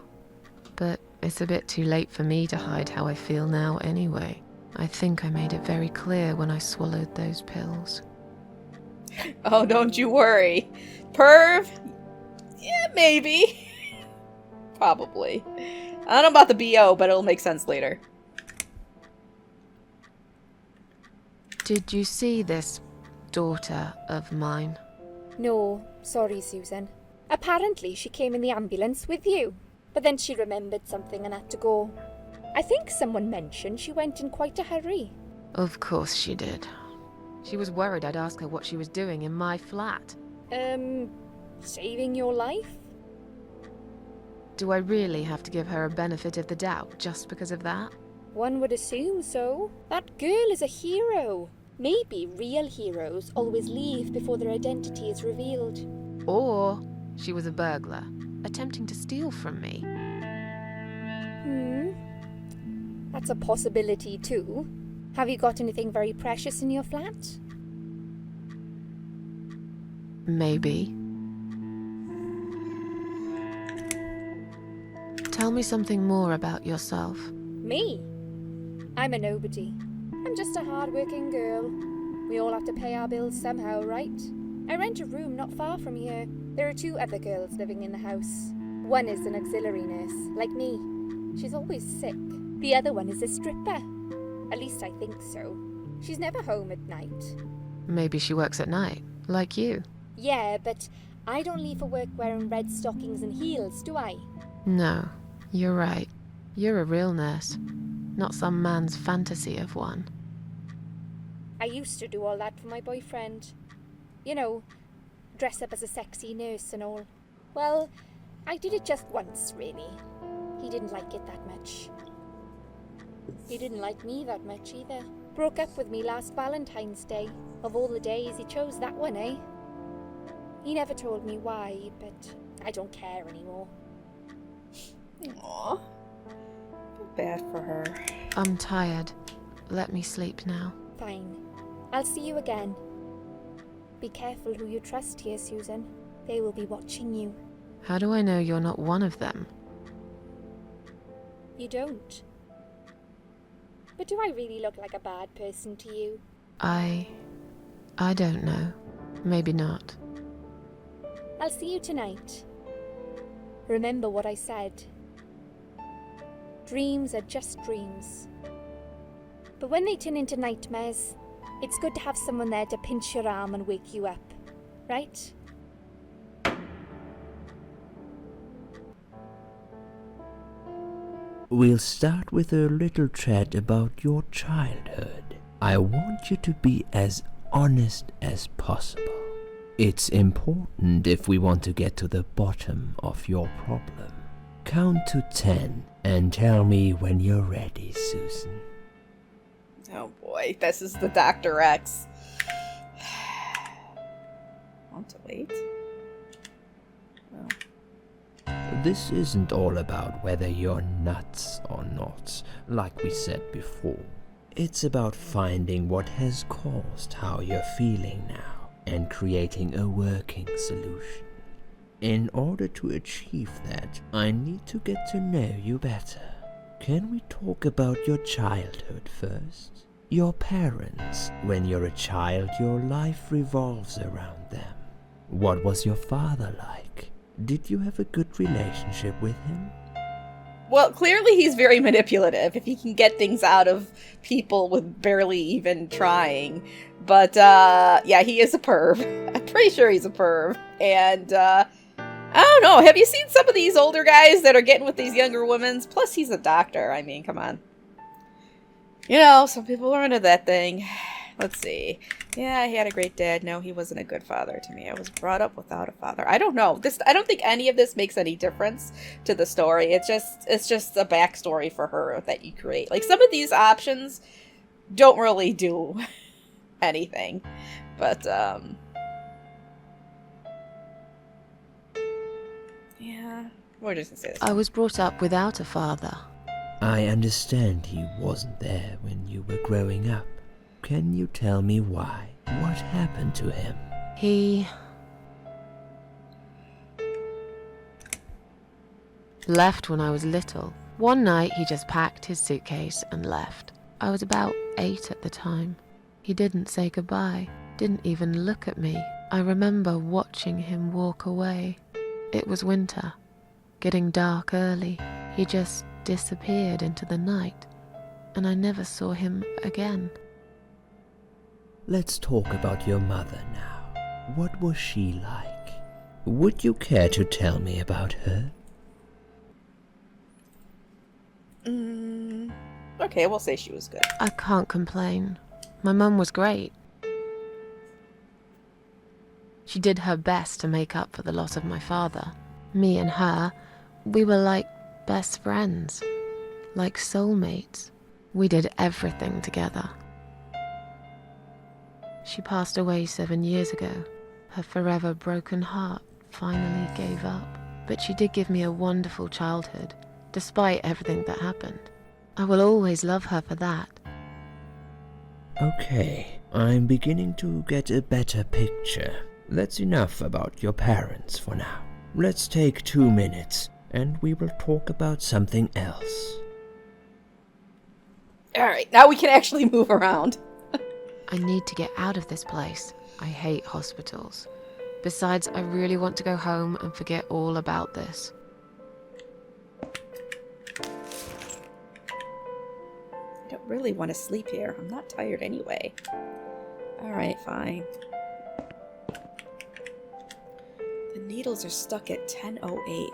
but it's a bit too late for me to hide how I feel now anyway. I think I made it very clear when I swallowed those pills. Oh, don't you worry. Perv? Yeah, maybe. Probably. I don't know about the BO, but it'll make sense later. Did you see this daughter of mine? No, sorry, Susan. Apparently she came in the ambulance with you, but then she remembered something and had to go. I think someone mentioned she went in quite a hurry. Of course she did. She was worried I'd ask her what she was doing in my flat. Saving your life? Do I really have to give her a benefit of the doubt just because of that? One would assume so. That girl is a hero. Maybe real heroes always leave before their identity is revealed. Or she was a burglar, attempting to steal from me. That's a possibility too. Have you got anything very precious in your flat? Maybe. Tell me something more about yourself. Me? I'm a nobody. I'm just a hard-working girl. We all have to pay our bills somehow, right? I rent a room not far from here. There are 2 other girls living in the house. One is an auxiliary nurse, like me. She's always sick. The other one is a stripper. At least I think so. She's never home at night. Maybe she works at night, like you. Yeah, but I don't leave for work wearing red stockings and heels, do I? No, you're right. You're a real nurse, not some man's fantasy of one. I used to do all that for my boyfriend. You know, dress up as a sexy nurse and all. Well, I did it just once, really. He didn't like it that much. He didn't like me that much either. Broke up with me last Valentine's Day. Of all the days, he chose that one, eh? He never told me why, but I don't care anymore. Aww. Feel bad for her. I'm tired. Let me sleep now. Fine. I'll see you again. Be careful who you trust here, Susan. They will be watching you. How do I know you're not one of them? You don't. But do I really look like a bad person to you? I don't know. Maybe not. I'll see you tonight. Remember what I said. Dreams are just dreams. But when they turn into nightmares, it's good to have someone there to pinch your arm and wake you up, right? We'll start with a little chat about your childhood. I want you to be as honest as possible. It's important if we want to get to the bottom of your problem. Count to 10 and tell me when you're ready, Susan. Oh boy, this is the Dr. X. Want to wait? Oh. This isn't all about whether you're nuts or not, like we said before. It's about finding what has caused how you're feeling now and creating a working solution. In order to achieve that, I need to get to know you better. Can we talk about your childhood first? Your parents. When you're a child, your life revolves around them. What was your father like? Did you have a good relationship with him? Well, clearly he's very manipulative if he can get things out of people with barely even trying. But, yeah, he is a perv. I'm pretty sure he's a perv. And, I don't know. Have you seen some of these older guys that are getting with these younger women? Plus, he's a doctor. I mean, come on. You know, some people are into that thing. Let's see. Yeah, he had a great dad. No, he wasn't a good father to me. I was brought up without a father. I don't know. I don't think any of this makes any difference to the story. It's just a backstory for her that you create. Like, some of these options don't really do anything. But, yeah. We're just gonna say this. I was brought up without a father. I understand he wasn't there when you were growing up. Can you tell me why? What happened to him? He left when I was little. One night he just packed his suitcase and left. I was about 8 at the time. He didn't say goodbye, didn't even look at me. I remember watching him walk away. It was winter, getting dark early. He just disappeared into the night, and I never saw him again. Let's talk about your mother now. What was she like? Would you care to tell me about her? Okay, we'll say she was good. I can't complain. My mum was great. She did her best to make up for the loss of my father. Me and her, we were like best friends, like soulmates. We did everything together. She passed away 7 years ago. Her forever broken heart finally gave up. But she did give me a wonderful childhood, despite everything that happened. I will always love her for that. Okay, I'm beginning to get a better picture. That's enough about your parents for now. Let's take 2 minutes, and we will talk about something else. Alright, now we can actually move around. I need to get out of this place. I hate hospitals. Besides, I really want to go home and forget all about this. I don't really want to sleep here. I'm not tired anyway. Alright, fine. The needles are stuck at 10:08.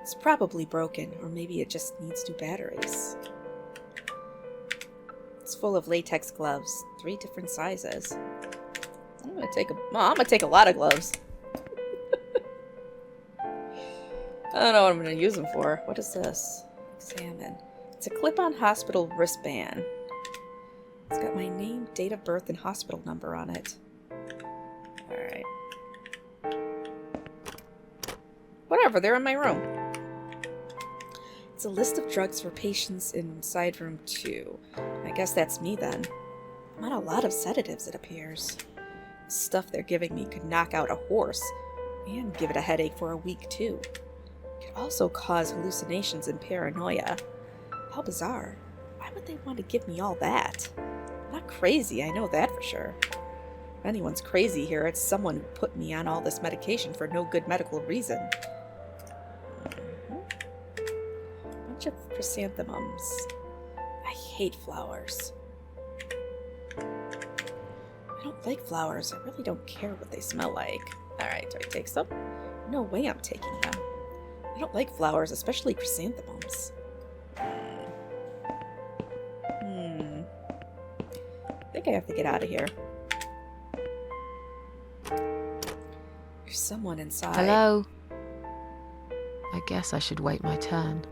It's probably broken, or maybe it just needs new batteries. It's full of latex gloves, 3 different sizes. I'm gonna take a lot of gloves. I don't know what I'm gonna use them for. What is this? Examine. It's a clip-on hospital wristband. It's got my name, date of birth, and hospital number on it. Alright. Whatever, they're in my room. It's a list of drugs for patients inside room 2. I guess that's me then. I'm on a lot of sedatives, it appears. The stuff they're giving me could knock out a horse, and give it a headache for a week too. It could also cause hallucinations and paranoia. How bizarre. Why would they want to give me all that? I'm not crazy, I know that for sure. If anyone's crazy here, it's someone who put me on all this medication for no good medical reason. Bunch of chrysanthemums. I hate flowers. I don't like flowers. I really don't care what they smell like. Alright, do I take some? No way I'm taking them. I don't like flowers, especially chrysanthemums. I think I have to get out of here. There's someone inside. Hello? I guess I should wait my turn.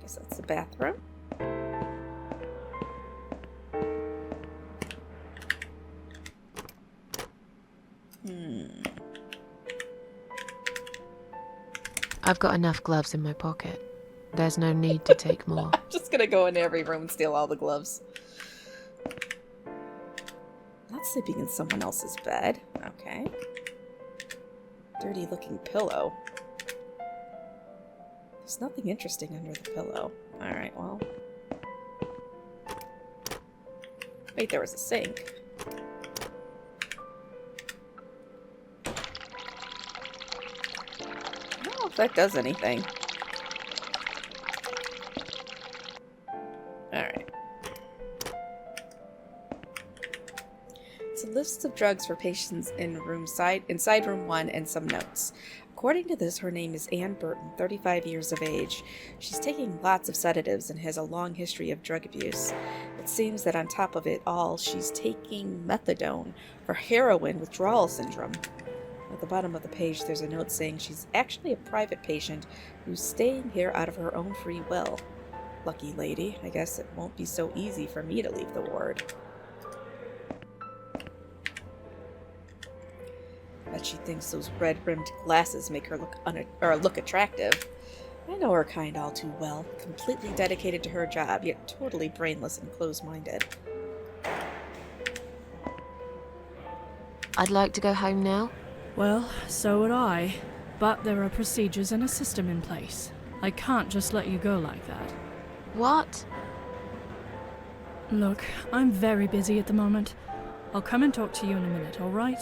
Guess that's the bathroom. I've got enough gloves in my pocket. There's no need to take more. I'm just gonna go into every room and steal all the gloves. Not sleeping in someone else's bed. Okay. Dirty looking pillow. There's nothing interesting under the pillow. Alright, well. Wait, there was a sink. I don't know if that does anything. Alright. It's a list of drugs for patients in inside room 1 and some notes. According to this, her name is Ann Burton, 35 years of age. She's taking lots of sedatives and has a long history of drug abuse. It seems that on top of it all, she's taking methadone for heroin withdrawal syndrome. At the bottom of the page, there's a note saying she's actually a private patient who's staying here out of her own free will. Lucky lady. I guess it won't be so easy for me to leave the ward. Bet she thinks those red-rimmed glasses make her look attractive. I know her kind all too well. Completely dedicated to her job, yet totally brainless and close-minded. I'd like to go home now. Well, so would I. But there are procedures and a system in place. I can't just let you go like that. What? Look, I'm very busy at the moment. I'll come and talk to you in a minute, alright?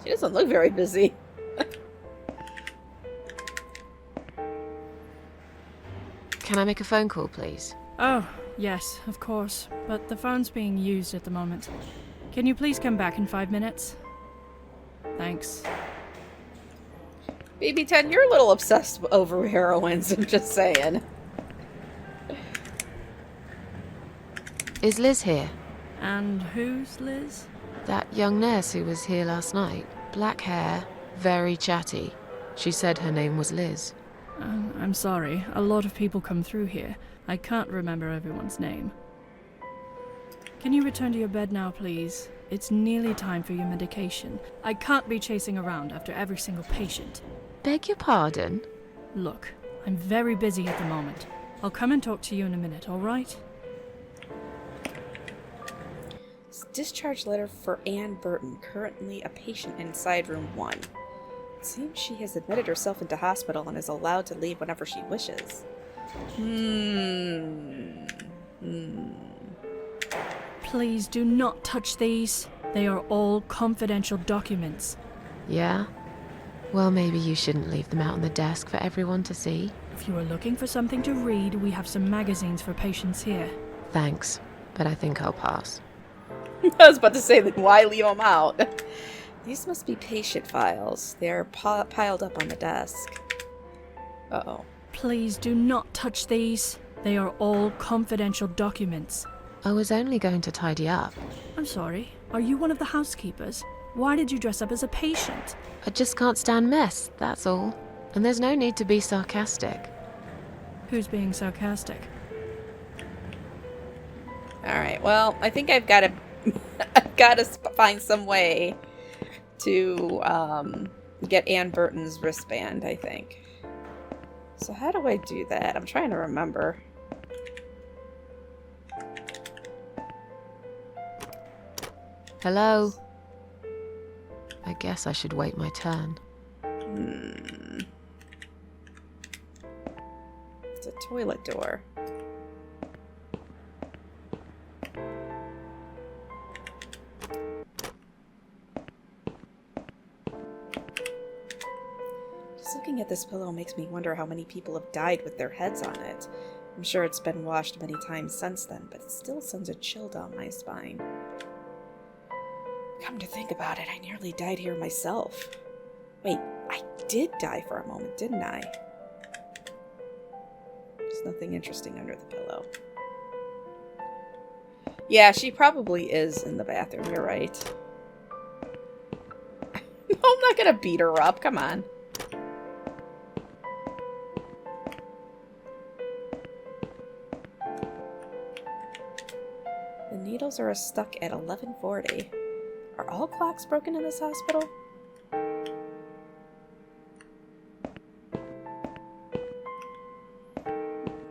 She doesn't look very busy. Can I make a phone call, please? Oh, yes, of course. But the phone's being used at the moment. Can you please come back in 5 minutes? Thanks. BB10, you're a little obsessed over heroines, I'm just saying. Is Liz here? And who's Liz? That young nurse who was here last night. Black hair, very chatty. She said her name was Liz. I'm sorry. A lot of people come through here. I can't remember everyone's name. Can you return to your bed now, please? it's nearly time for your medication. I can't be chasing around after every single patient. Beg your pardon? Look, I'm very busy at the moment. I'll come and talk to you in a minute, alright? Discharge letter for Anne Burton, currently a patient inside room 1. It seems she has admitted herself into hospital and is allowed to leave whenever she wishes. Please do not touch these. They are all confidential documents. Yeah? Well, maybe you shouldn't leave them out on the desk for everyone to see. If you are looking for something to read, we have some magazines for patients here. Thanks, but I think I'll pass. I was about to say, then why leave them out? These must be patient files. They're piled up on the desk. Uh-oh. Please do not touch these. They are all confidential documents. I was only going to tidy up. I'm sorry. Are you one of the housekeepers? Why did you dress up as a patient? I just can't stand mess, that's all. And there's no need to be sarcastic. Who's being sarcastic? Alright, well, I think I've got to I've got to find some way to get Anne Burton's wristband, I think. So how do I do that? I'm trying to remember. Hello? I guess I should wait my turn. It's a toilet door. Just looking at this pillow makes me wonder how many people have died with their heads on it. I'm sure it's been washed many times since then, but it still sends a chill down my spine. Come to think about it, I nearly died here myself. Wait, I did die for a moment, didn't I? There's nothing interesting under the pillow. Yeah, she probably is in the bathroom, you're right. No, I'm not gonna beat her up, come on. The needles are stuck at 11:40. Are all clocks broken in this hospital?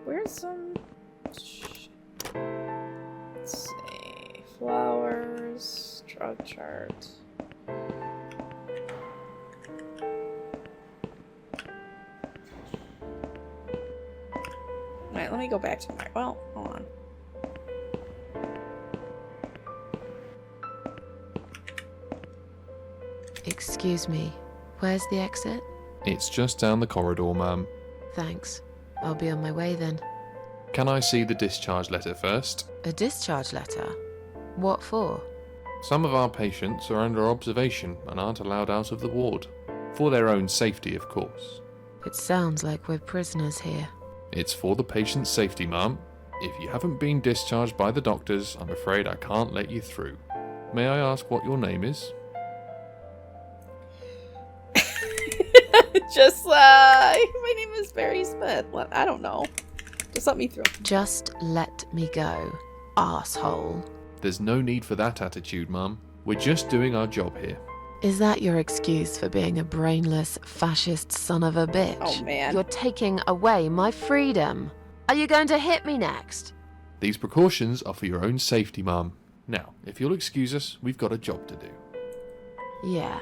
Where's some... Let's see... Flowers... Drug chart... Alright, let me go back to my... Well, hold on. Excuse me, where's the exit? It's just down the corridor, ma'am. Thanks. I'll be on my way then. Can I see the discharge letter first? A discharge letter? What for? Some of our patients are under observation and aren't allowed out of the ward. For their own safety, of course. It sounds like we're prisoners here. It's for the patient's safety, ma'am. If you haven't been discharged by the doctors, I'm afraid I can't let you through. May I ask what your name is? Just, my name is Barry Smith. What? I don't know. Just let me through. Just let me go, asshole. There's no need for that attitude, ma'am. We're just doing our job here. Is that your excuse for being a brainless, fascist son of a bitch? Oh, man. You're taking away my freedom. Are you going to hit me next? These precautions are for your own safety, ma'am. Now, if you'll excuse us, we've got a job to do. Yeah.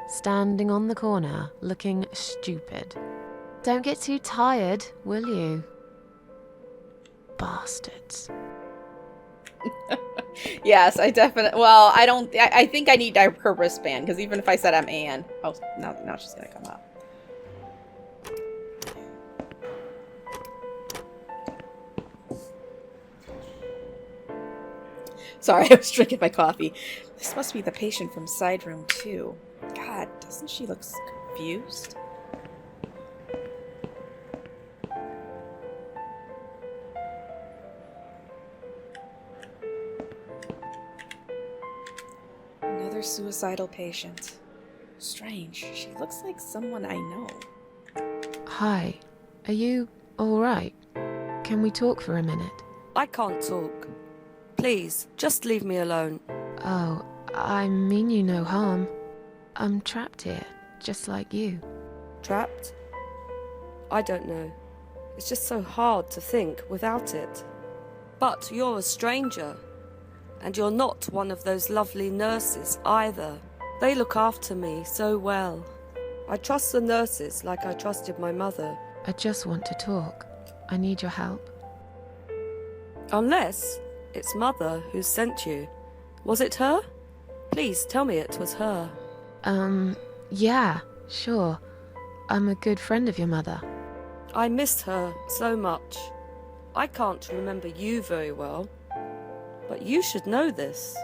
Standing on the corner, looking stupid. Don't get too tired, will you? Bastards. Yes, I definitely... Well, I don't... I think I need her wristband, because even if I said I'm Anne... Oh, now she's going to come up. Sorry, I was drinking my coffee. This must be the patient from side room 2. God, doesn't she look confused? Another suicidal patient. Strange. She looks like someone I know. Hi. Are you alright? Can we talk for a minute? I can't talk. Please, just leave me alone. Oh, I mean you no harm. I'm trapped here, just like you. Trapped? I don't know. It's just so hard to think without it. But you're a stranger. And you're not one of those lovely nurses either. They look after me so well. I trust the nurses like I trusted my mother. I just want to talk. I need your help. Unless it's Mother who sent you. Was it her? Please tell me it was her. Yeah, sure. I'm a good friend of your mother. I missed her so much. I can't remember you very well. But you should know this.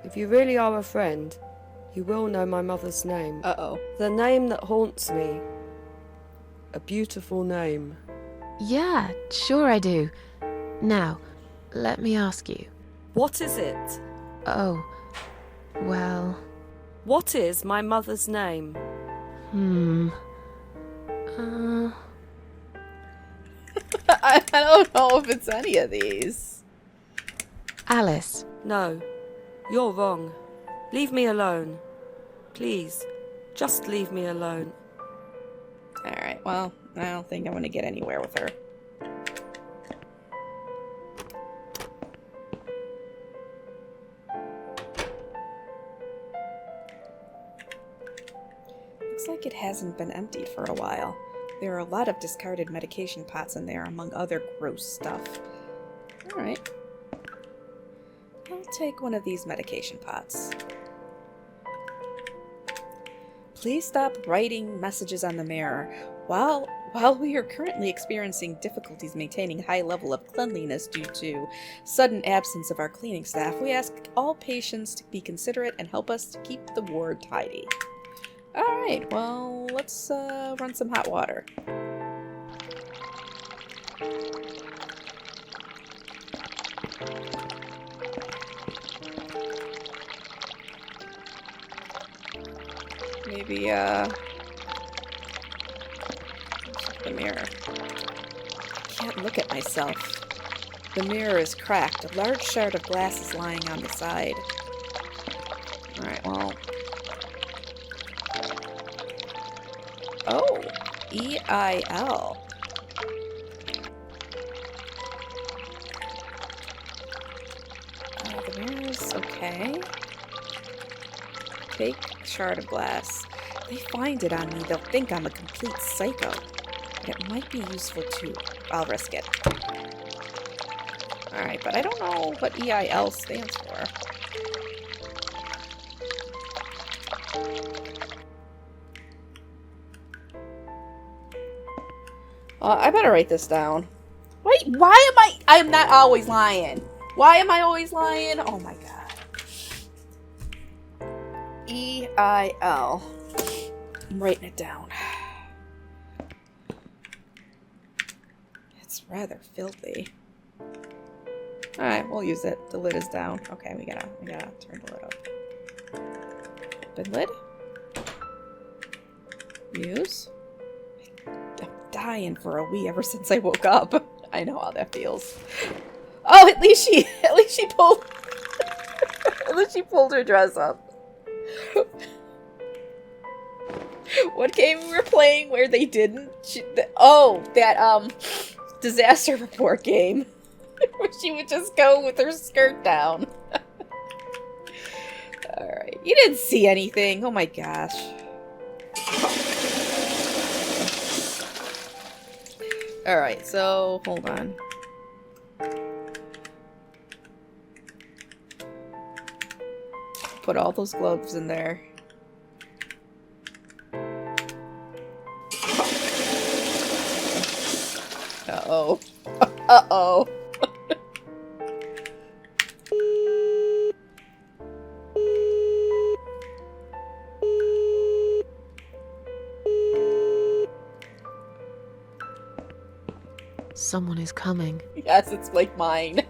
If you really are a friend, you will know my mother's name. Uh-oh. The name that haunts me. A beautiful name. Yeah, sure I do. Now, let me ask you. What is it? Oh, well... What is my mother's name? I don't know if it's any of these. Alice. No, you're wrong. Leave me alone. Please, just leave me alone. Alright, well, I don't think I'm gonna get anywhere with her. Looks like it hasn't been emptied for a while. There are a lot of discarded medication pots in there, among other gross stuff. Alright. I'll take one of these medication pots. Please stop writing messages on the mirror. While we are currently experiencing difficulties maintaining high level of cleanliness due to sudden absence of our cleaning staff, we ask all patients to be considerate and help us to keep the ward tidy. Alright, well, let's run some hot water. Maybe, the mirror. I can't look at myself. The mirror is cracked. A large shard of glass is lying on the side. Alright, well... Oh! E-I-L. The mirror is okay. Fake shard of glass. If they find it on me, they'll think I'm a complete psycho. But it might be useful too. I'll risk it. Alright, but I don't know what EIL stands for. I better write this down. Wait, why am I am not always lying. Why am I always lying? Oh my god. E-I-L. I'm writing it down. It's rather filthy. Alright, we'll use it. The lid is down. Okay, we gotta turn the lid up. Open lid. Use. I'm dying for a wee ever since I woke up. I know how that feels. Oh, at least she pulled at least she pulled her dress up. What game we were playing where they didn't? That disaster report game. Where she would just go with her skirt down. Alright. You didn't see anything. Oh my gosh. Alright, so hold on. Put all those gloves in there. Uh-oh. Uh-oh. Someone is coming. Yes, it's like mine.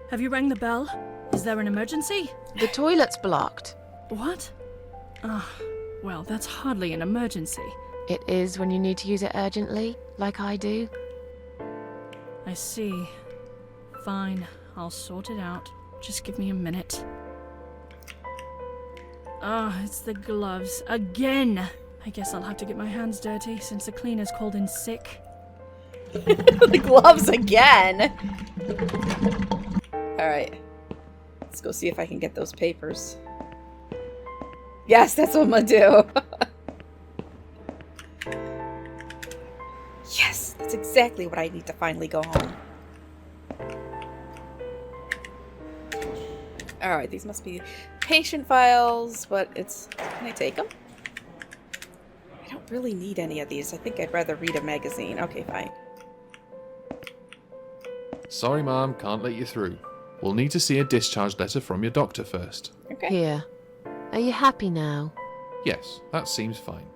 Have you rang the bell? Is there an emergency? The toilet's blocked. What? Well, that's hardly an emergency. It is when you need to use it urgently, like I do. I see. Fine, I'll sort it out. Just give me a minute. Ah, it's the gloves. Again! I guess I'll have to get my hands dirty since the cleaner's called in sick. The gloves again! Alright. Let's go see if I can get those papers. Yes, that's what I'm gonna do. Yes, that's exactly what I need to finally go home. Alright, these must be patient files, but it's... Can I take them? I don't really need any of these. I think I'd rather read a magazine. Okay, fine. Sorry, Mom, can't let you through. We'll need to see a discharge letter from your doctor first. Okay. Here. Are you happy now? Yes, that seems fine.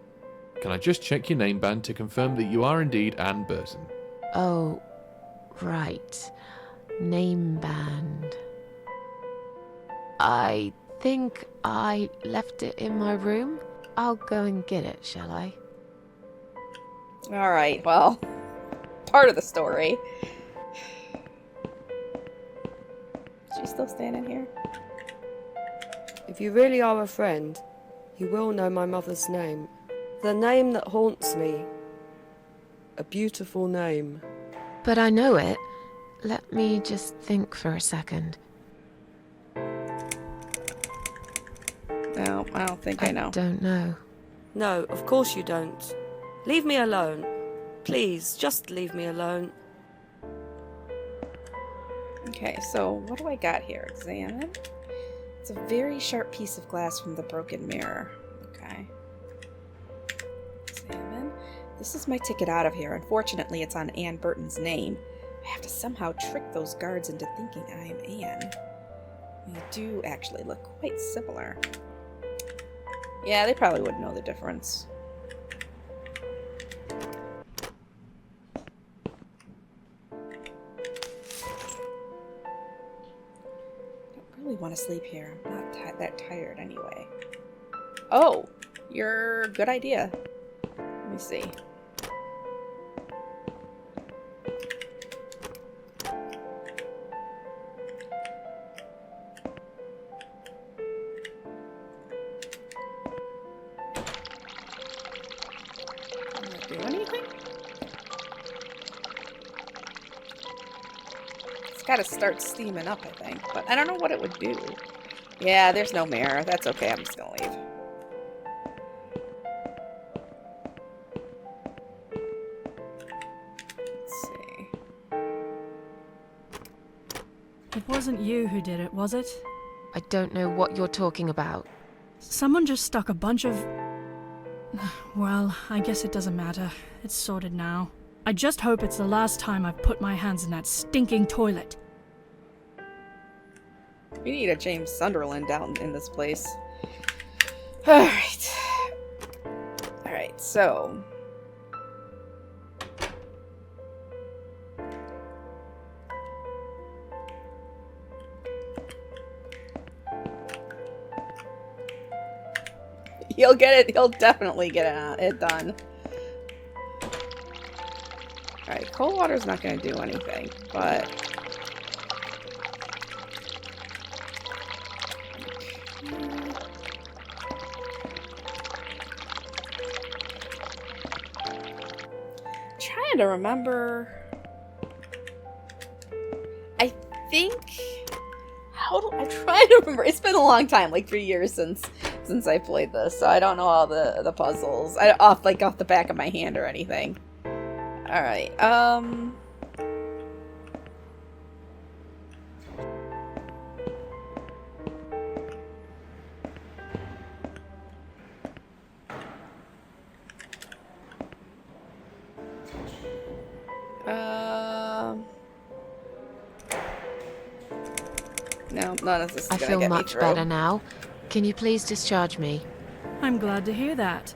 Can I just check your name band to confirm that you are indeed Anne Burton? Oh, right. Name band. I think I left it in my room. I'll go and get it, shall I? Alright, well, part of the story. Is she still standing here? If you really are a friend, you will know my mother's name. The name that haunts me. A beautiful name. But I know it. Let me just think for a second. No, I don't think I know. Don't know. No, of course you don't. Leave me alone. Please, just leave me alone. Okay, so what do I got here? Examine. It's a very sharp piece of glass from the broken mirror. Okay. Examine. This is my ticket out of here. Unfortunately, it's on Anne Burton's name. I have to somehow trick those guards into thinking I am Anne. We do actually look quite similar. Yeah, they probably wouldn't know the difference. I really want to sleep here. I'm not that tired anyway. Oh, you're a good idea. Let me see. Do anything? It's got to start steaming up, I think, but I don't know what it would do. Yeah, there's no mirror. That's okay. I'm just gonna leave. Let's see. It wasn't you who did it, was it? I don't know what you're talking about. Someone just stuck a bunch of... Well, I guess it doesn't matter. It's sorted now. I just hope it's the last time I've put my hands in that stinking toilet. We need a James Sunderland down in this place. Alright. Alright, so... He'll get it. He'll definitely get it done. Alright, cold water's not going to do anything, but... Trying to remember... I think... I'm trying to remember. It's been a long time, like 3 years since I played this, so I don't know all the puzzles off the back of my hand or anything. All right. No, none of this is I gonna feel get me much through. better now. Can you please discharge me? I'm glad to hear that.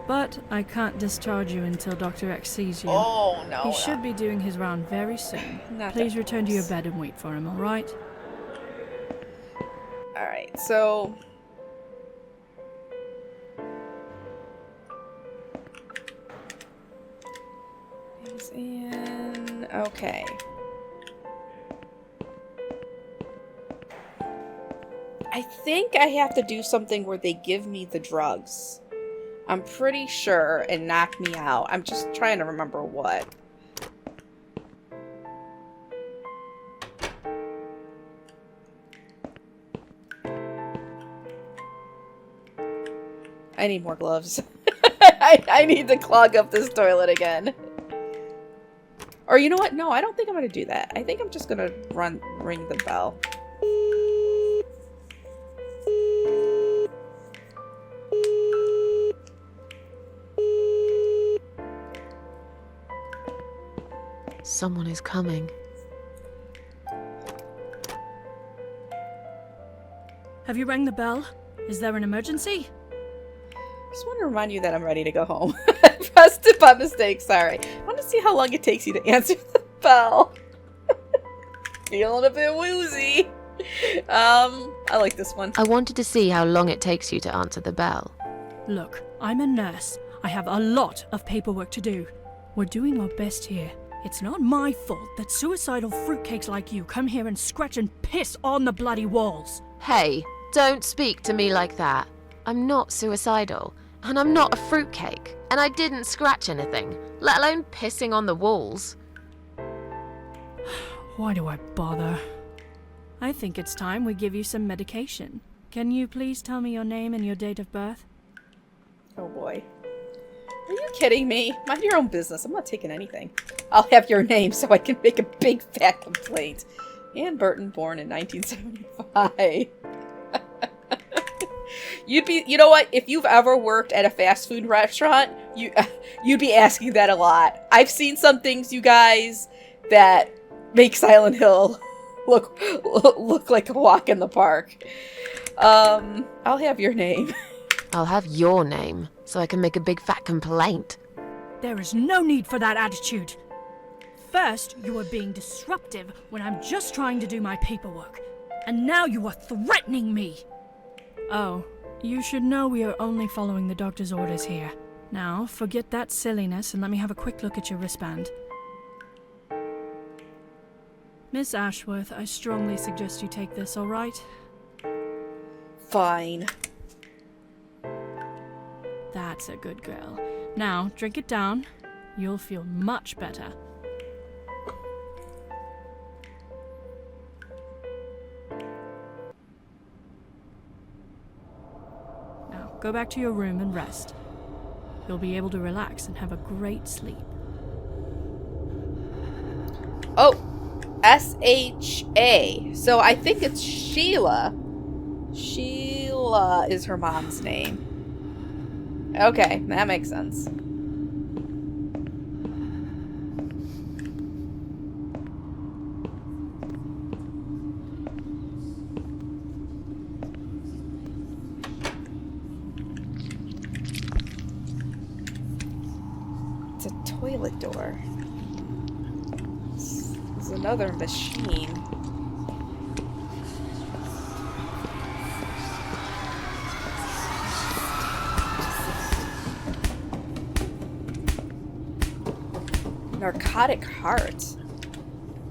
But I can't discharge you until Dr. X sees you. Oh, no. He should be doing his round very soon. Not Please that return to your close. bed and wait for him, alright? Alright, so... He's in... Okay. I think I have to do something where they give me the drugs. I'm pretty sure, and knock me out. I'm just trying to remember what. I need more gloves. I need to clog up this toilet again. Or you know what? No, I don't think I'm going to do that. I think I'm just going to ring the bell. Someone is coming. Have you rang the bell? Is there an emergency? Just want to remind you that I'm ready to go home. I pressed it by mistake, sorry. I want to see how long it takes you to answer the bell. Feeling a bit woozy. I like this one. I wanted to see how long it takes you to answer the bell. Look, I'm a nurse. I have a lot of paperwork to do. We're doing our best here. It's not my fault that suicidal fruitcakes like you come here and scratch and piss on the bloody walls. Hey, don't speak to me like that. I'm not suicidal, and I'm not a fruitcake, and I didn't scratch anything, let alone pissing on the walls. Why do I bother? I think it's time we give you some medication. Can you please tell me your name and your date of birth? Oh boy. Are you kidding me? Mind your own business. I'm not taking anything. I'll have your name so I can make a big fat complaint. Ann Burton, born in 1975. You know what? If you've ever worked at a fast food restaurant, you'd be asking that a lot. I've seen some things, you guys, that make Silent Hill look like a walk in the park. I'll have your name. I'll have your name, so I can make a big fat complaint. There is no need for that attitude. First, you are being disruptive when I'm just trying to do my paperwork. And now you are threatening me. Oh, you should know we are only following the doctor's orders here. Now, forget that silliness and let me have a quick look at your wristband. Miss Ashworth, I strongly suggest you take this, all right? Fine. That's a good girl. Now, drink it down. You'll feel much better. Now, go back to your room and rest. You'll be able to relax and have a great sleep. Oh, S-H-A. So I think it's Sheila. Sheila is her mom's name. Okay, that makes sense. It's a toilet door. There's another machine. Narcotic heart.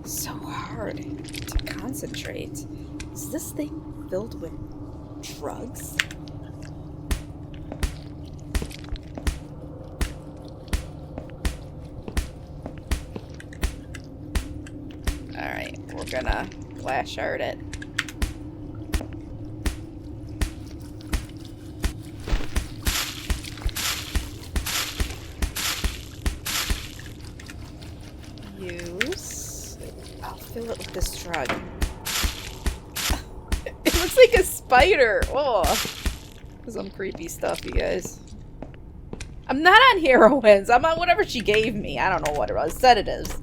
So hard to concentrate. Is this thing filled with drugs? Alright, we're gonna flash art it. Use. I'll fill it with this drug. It looks like a spider. Oh, some creepy stuff, you guys. I'm not on heroines. I'm on whatever she gave me. I don't know what it was. Sedatives.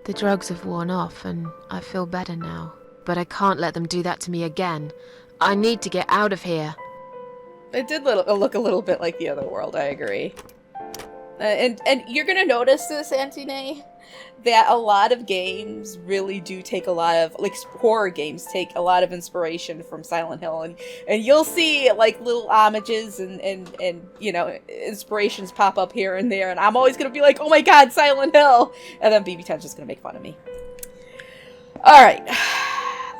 The drugs have worn off and I feel better now. But I can't let them do that to me again. I need to get out of here. It did look a little bit like the other world, I agree. And you're gonna notice this, Antine, that a lot of games really do take a lot of, like, horror games take a lot of inspiration from Silent Hill, and you'll see like little homages and you know, inspirations pop up here and there, and I'm always gonna be like, oh my god, Silent Hill, and then BB10's just gonna make fun of me. All right,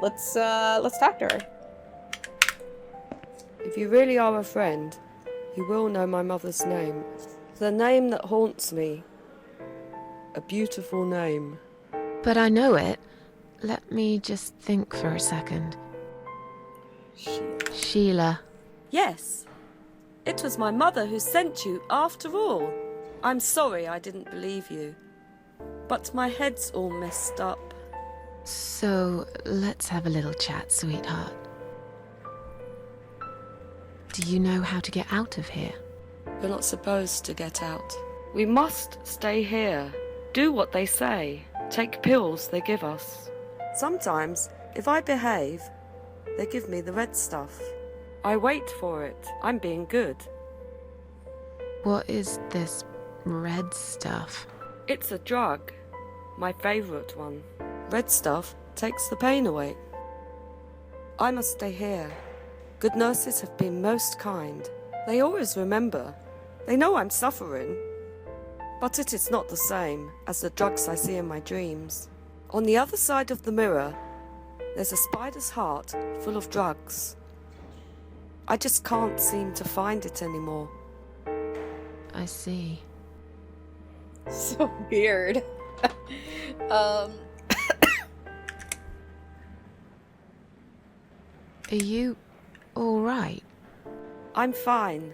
let's talk to her. If you really are a friend, you will know my mother's name. The name that haunts me. A beautiful name. But I know it. Let me just think for a second. Sheila. Yes. It was my mother who sent you after all. I'm sorry I didn't believe you. But my head's all messed up. So, let's have a little chat, sweetheart. Do you know how to get out of here? We're not supposed to get out. We must stay here. Do what they say. Take pills they give us. Sometimes, if I behave, they give me the red stuff. I wait for it. I'm being good. What is this red stuff? It's a drug. My favourite one. Red stuff takes the pain away. I must stay here. Good nurses have been most kind. They always remember. They know I'm suffering. But it is not the same as the drugs I see in my dreams. On the other side of the mirror, there's a spider's heart full of drugs. I just can't seem to find it anymore. I see. So weird. Are you all right? I'm fine.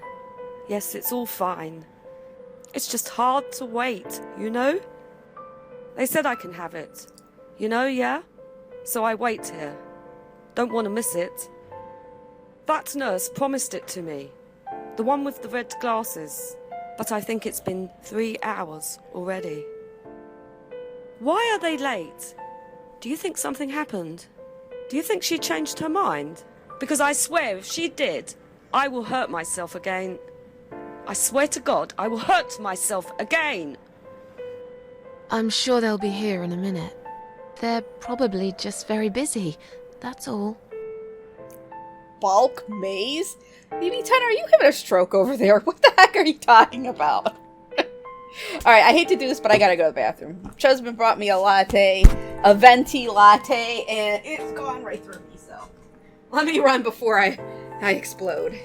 Yes, it's all fine. It's just hard to wait, you know? They said I can have it. You know, yeah? So I wait here. Don't want to miss it. That nurse promised it to me. The one with the red glasses. But I think it's been 3 hours already. Why are they late? Do you think something happened? Do you think she changed her mind? Because I swear if she did, I will hurt myself again. I swear to God, I will hurt myself again. I'm sure they'll be here in a minute. They're probably just very busy, that's all. Bulk maze? BB10, are you having a stroke over there? What the heck are you talking about? Alright, I hate to do this, but I gotta go to the bathroom. Chusman brought me a latte, a venti latte, and it's gone right through me, so let me run before I explode.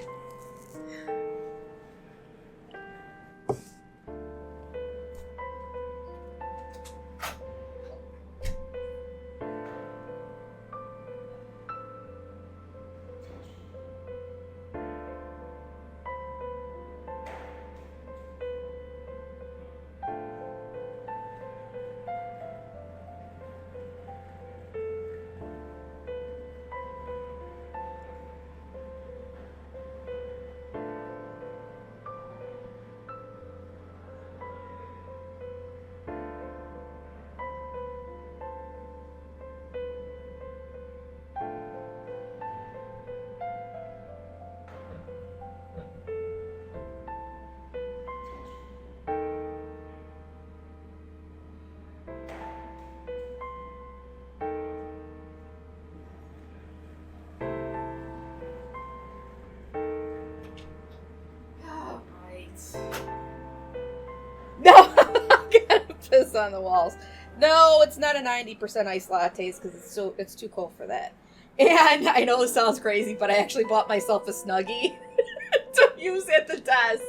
No, I'm gonna piss on the walls. No, it's not a 90% iced lattes because it's too cold for that. And I know it sounds crazy, but I actually bought myself a Snuggie to use at the desk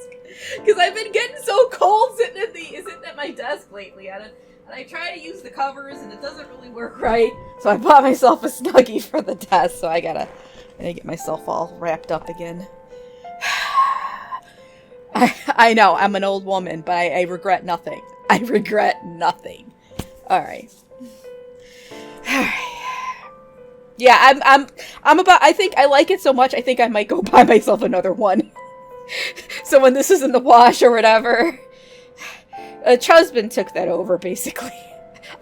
because I've been getting so cold sitting at my desk lately, and I try to use the covers and it doesn't really work right. So I bought myself a Snuggie for the desk. So I gotta get myself all wrapped up again. I know, I'm an old woman, but I regret nothing. I regret nothing. Alright. Yeah, I'm about, I think I like it so much, I think I might go buy myself another one. So when this is in the wash or whatever. Chusman took that over, basically.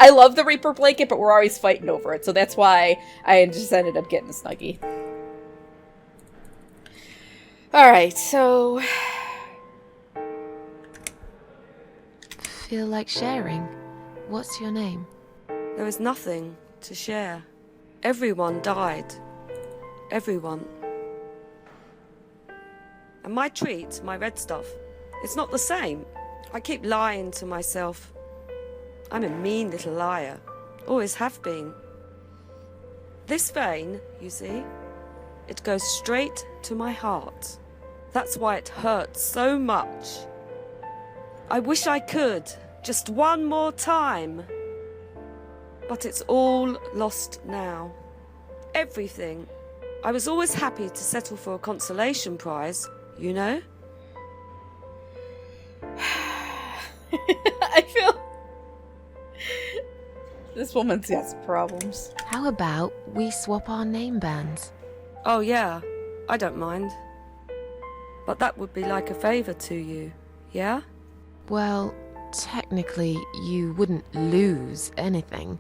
I love the Reaper blanket, but we're always fighting over it, so that's why I just ended up getting a Snuggie. Alright, so... feel like sharing? What's your name? There is nothing to share. Everyone died. Everyone. And my treat, my red stuff, it's not the same. I keep lying to myself. I'm a mean little liar. Always have been. This vein, you see, it goes straight to my heart. That's why it hurts so much. I wish I could, just one more time. But it's all lost now. Everything. I was always happy to settle for a consolation prize, you know? I feel this woman's got some problems. How about we swap our name bands? Oh yeah, I don't mind. But that would be like a favour to you, yeah? Well, technically, you wouldn't lose anything,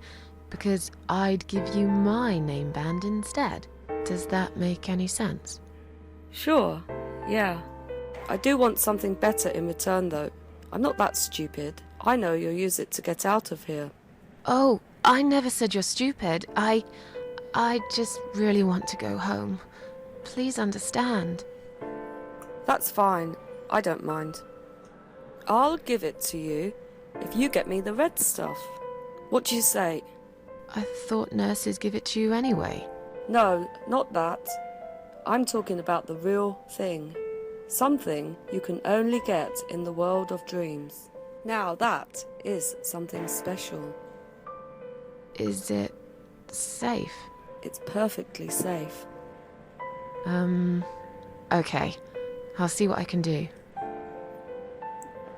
because I'd give you my name band instead. Does that make any sense? Sure, yeah. I do want something better in return though. I'm not that stupid. I know you'll use it to get out of here. Oh, I never said you're stupid. I just really want to go home. Please understand. That's fine. I don't mind. I'll give it to you if you get me the red stuff. What do you say? I thought nurses give it to you anyway. No, not that. I'm talking about the real thing. Something you can only get in the world of dreams. Now that is something special. Is it safe? It's perfectly safe. Okay. I'll see what I can do.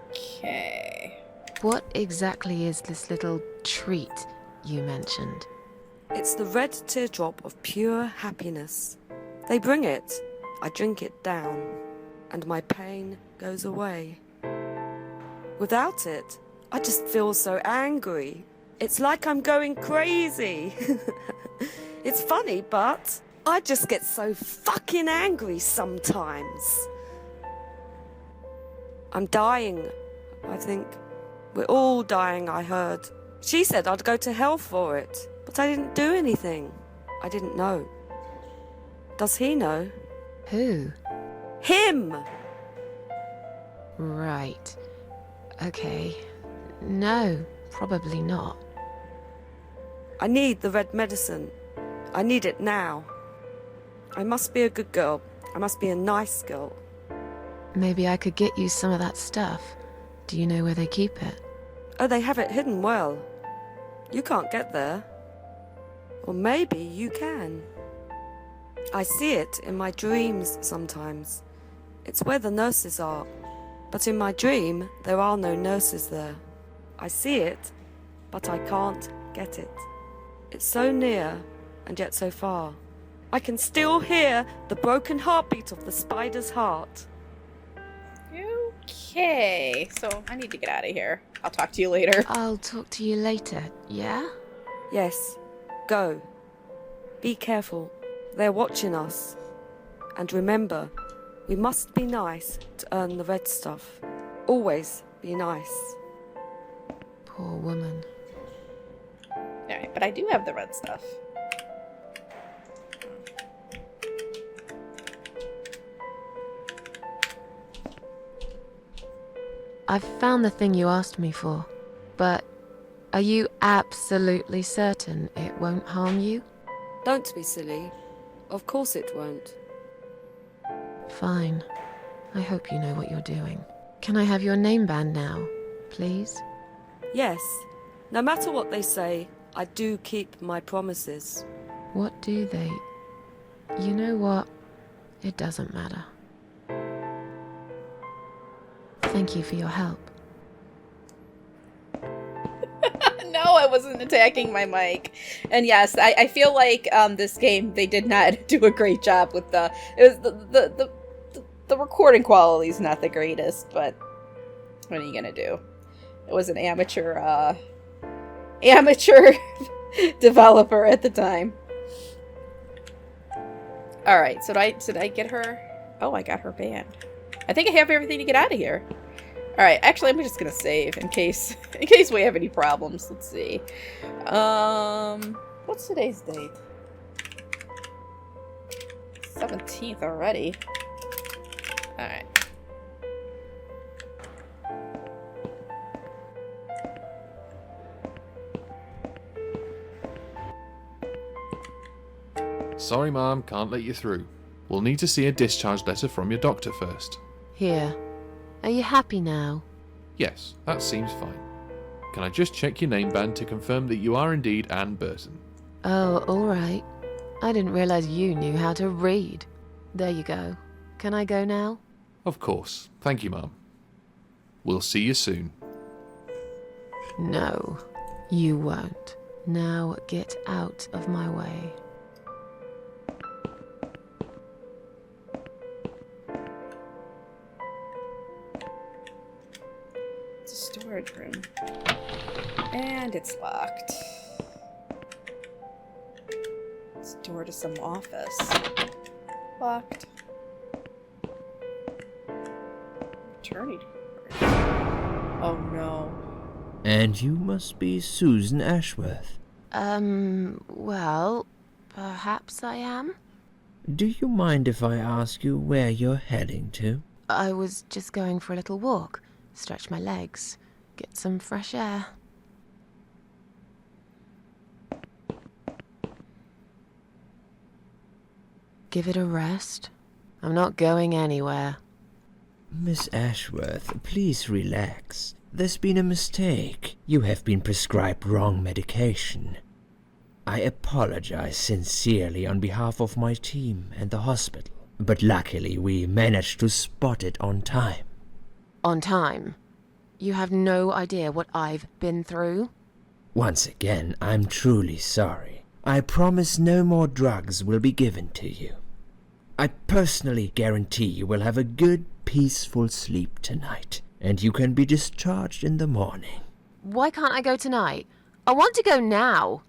Okay. What exactly is this little treat you mentioned? It's the red teardrop of pure happiness. They bring it, I drink it down, and my pain goes away. Without it, I just feel so angry. It's like I'm going crazy. It's funny, but I just get so fucking angry sometimes. I'm dying, I think. We're all dying, I heard. She said I'd go to hell for it, but I didn't do anything. I didn't know. Does he know? Who? Him! Right. Okay. No, probably not. I need the red medicine. I need it now. I must be a good girl. I must be a nice girl. Maybe I could get you some of that stuff. Do you know where they keep it? Oh, they have it hidden well. You can't get there. Or maybe you can. I see it in my dreams sometimes. It's where the nurses are. But in my dream, there are no nurses there. I see it, but I can't get it. It's so near, and yet so far. I can still hear the broken heartbeat of the spider's heart. Okay, so I need to get out of here. I'll talk to you later. I'll talk to you later, yeah? Yes, go. Be careful. They're watching us. And remember, we must be nice to earn the red stuff. Always be nice. Poor woman. Alright, but I do have the red stuff. I've found the thing you asked me for, but are you absolutely certain it won't harm you? Don't be silly. Of course it won't. Fine. I hope you know what you're doing. Can I have your name band now, please? Yes. No matter what they say, I do keep my promises. What do they? You know what? It doesn't matter. Thank you for your help. No, I wasn't attacking my mic. And yes, I feel like this game, they did not do a great job with the recording quality is not the greatest, but what are you gonna do? It was an amateur developer at the time. Alright, so did I get her? Oh, I got her band. I think I have everything to get out of here. Alright, actually, I'm just gonna save in case we have any problems. Let's see. What's today's date? 17th already. Alright. Sorry, Mom, can't let you through. We'll need to see a discharge letter from your doctor first. Here. Are you happy now? Yes, that seems fine. Can I just check your name band to confirm that you are indeed Anne Burton? Oh, alright. I didn't realize you knew how to read. There you go. Can I go now? Of course. Thank you, Mom. We'll see you soon. No, you won't. Now get out of my way. It's a storage room. And it's locked. It's a door to some office. Locked. Attorney quarters. Oh no. And you must be Susan Ashworth. Well, perhaps I am? Do you mind if I ask you where you're heading to? I was just going for a little walk, stretch my legs, get some fresh air. Give it a rest. I'm not going anywhere. Miss Ashworth, please relax. There's been a mistake. You have been prescribed wrong medication. I apologize sincerely on behalf of my team and the hospital, but luckily we managed to spot it on time. On time? You have no idea what I've been through? Once again, I'm truly sorry. I promise no more drugs will be given to you. I personally guarantee you will have a good, peaceful sleep tonight, and you can be discharged in the morning. Why can't I go tonight? I want to go now.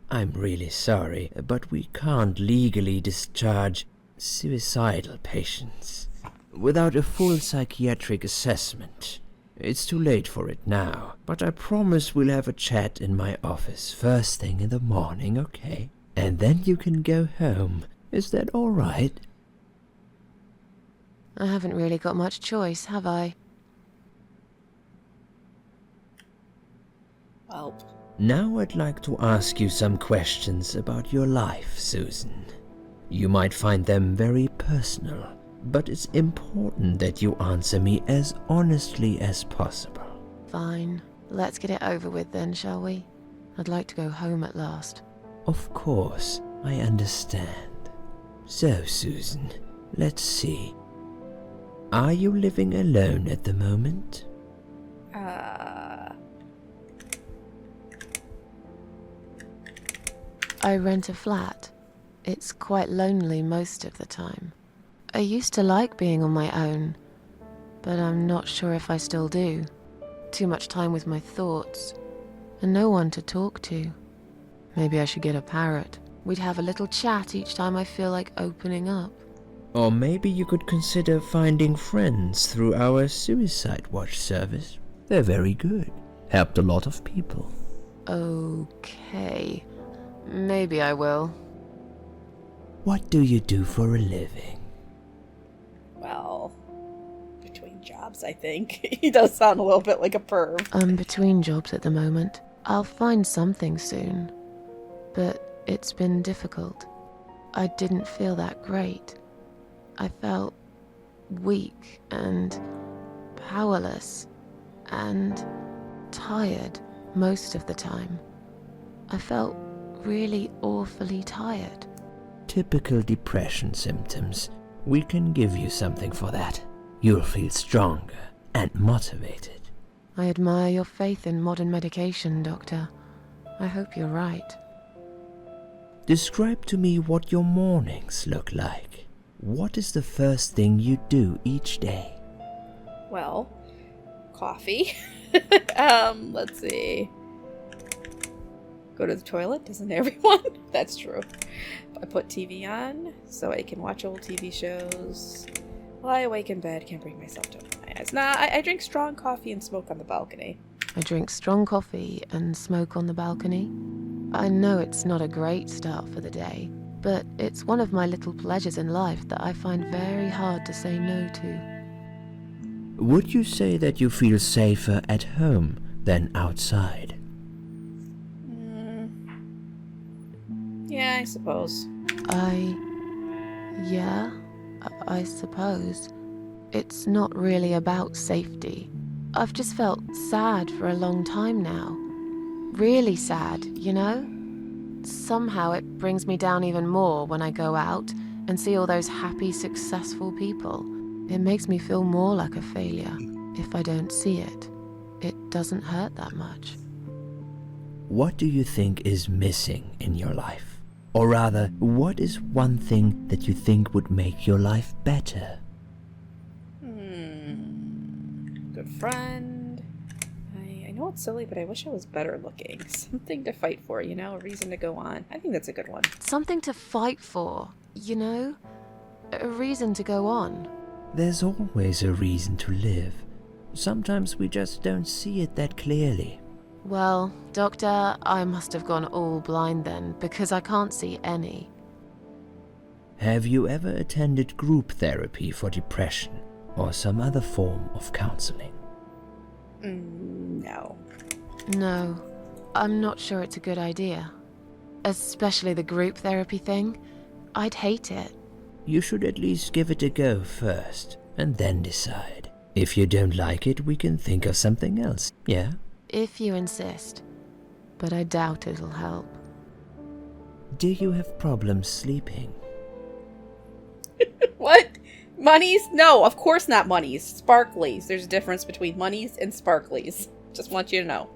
I'm really sorry, but we can't legally discharge suicidal patients without a full psychiatric assessment. It's too late for it now, but I promise we'll have a chat in my office first thing in the morning, okay? And then you can go home. Is that all right? I haven't really got much choice, have I? Well. Now I'd like to ask you some questions about your life, Susan. You might find them very personal, but it's important that you answer me as honestly as possible. Fine. Let's get it over with then, shall we? I'd like to go home at last. Of course, I understand. So, Susan, let's see. Are you living alone at the moment? I rent a flat. It's quite lonely most of the time. I used to like being on my own, but I'm not sure if I still do. Too much time with my thoughts, and no one to talk to. Maybe I should get a parrot. We'd have a little chat each time I feel like opening up. Or maybe you could consider finding friends through our Suicide Watch service. They're very good. Helped a lot of people. Okay. Maybe I will. What do you do for a living? Well, between jobs, I think. He does sound a little bit like a perv. I'm between jobs at the moment. I'll find something soon. But it's been difficult. I didn't feel that great. I felt weak and powerless and tired most of the time. I felt really awfully tired. Typical depression symptoms. We can give you something for that. You'll feel stronger and motivated. I admire your faith in modern medication, Doctor. I hope you're right. Describe to me what your mornings look like. What is the first thing you do each day? Well, coffee. Let's see. Go to the toilet, doesn't everyone? That's true. I put TV on so I can watch old TV shows. Lie awake in bed, can't bring myself to open my eyes. nice. Nah, I drink strong coffee and smoke on the balcony. I drink strong coffee and smoke on the balcony. I know it's not a great start for the day, but it's one of my little pleasures in life that I find very hard to say no to. Would you say that you feel safer at home than outside? Yeah, I suppose. Yeah, I suppose. It's not really about safety. I've just felt sad for a long time now. Really sad, you know? Somehow it brings me down even more when I go out and see all those happy, successful people. It makes me feel more like a failure. If I don't see it, it doesn't hurt that much. What do you think is missing in your life? Or rather, what is one thing that you think would make your life better? Good friend. I know it's silly, but I wish I was better looking. Something to fight for, you know? A reason to go on. I think that's a good one. Something to fight for, you know? A reason to go on. There's always a reason to live. Sometimes we just don't see it that clearly. Well, Doctor, I must have gone all blind then, because I can't see any. Have you ever attended group therapy for depression or some other form of counseling? No. No, I'm not sure it's a good idea. Especially the group therapy thing. I'd hate it. You should at least give it a go first, and then decide. If you don't like it, we can think of something else, yeah? If you insist. But I doubt it'll help. Do you have problems sleeping? What? Monies? No, of course not monies. Sparklies. There's a difference between monies and sparklies. Just want you to know.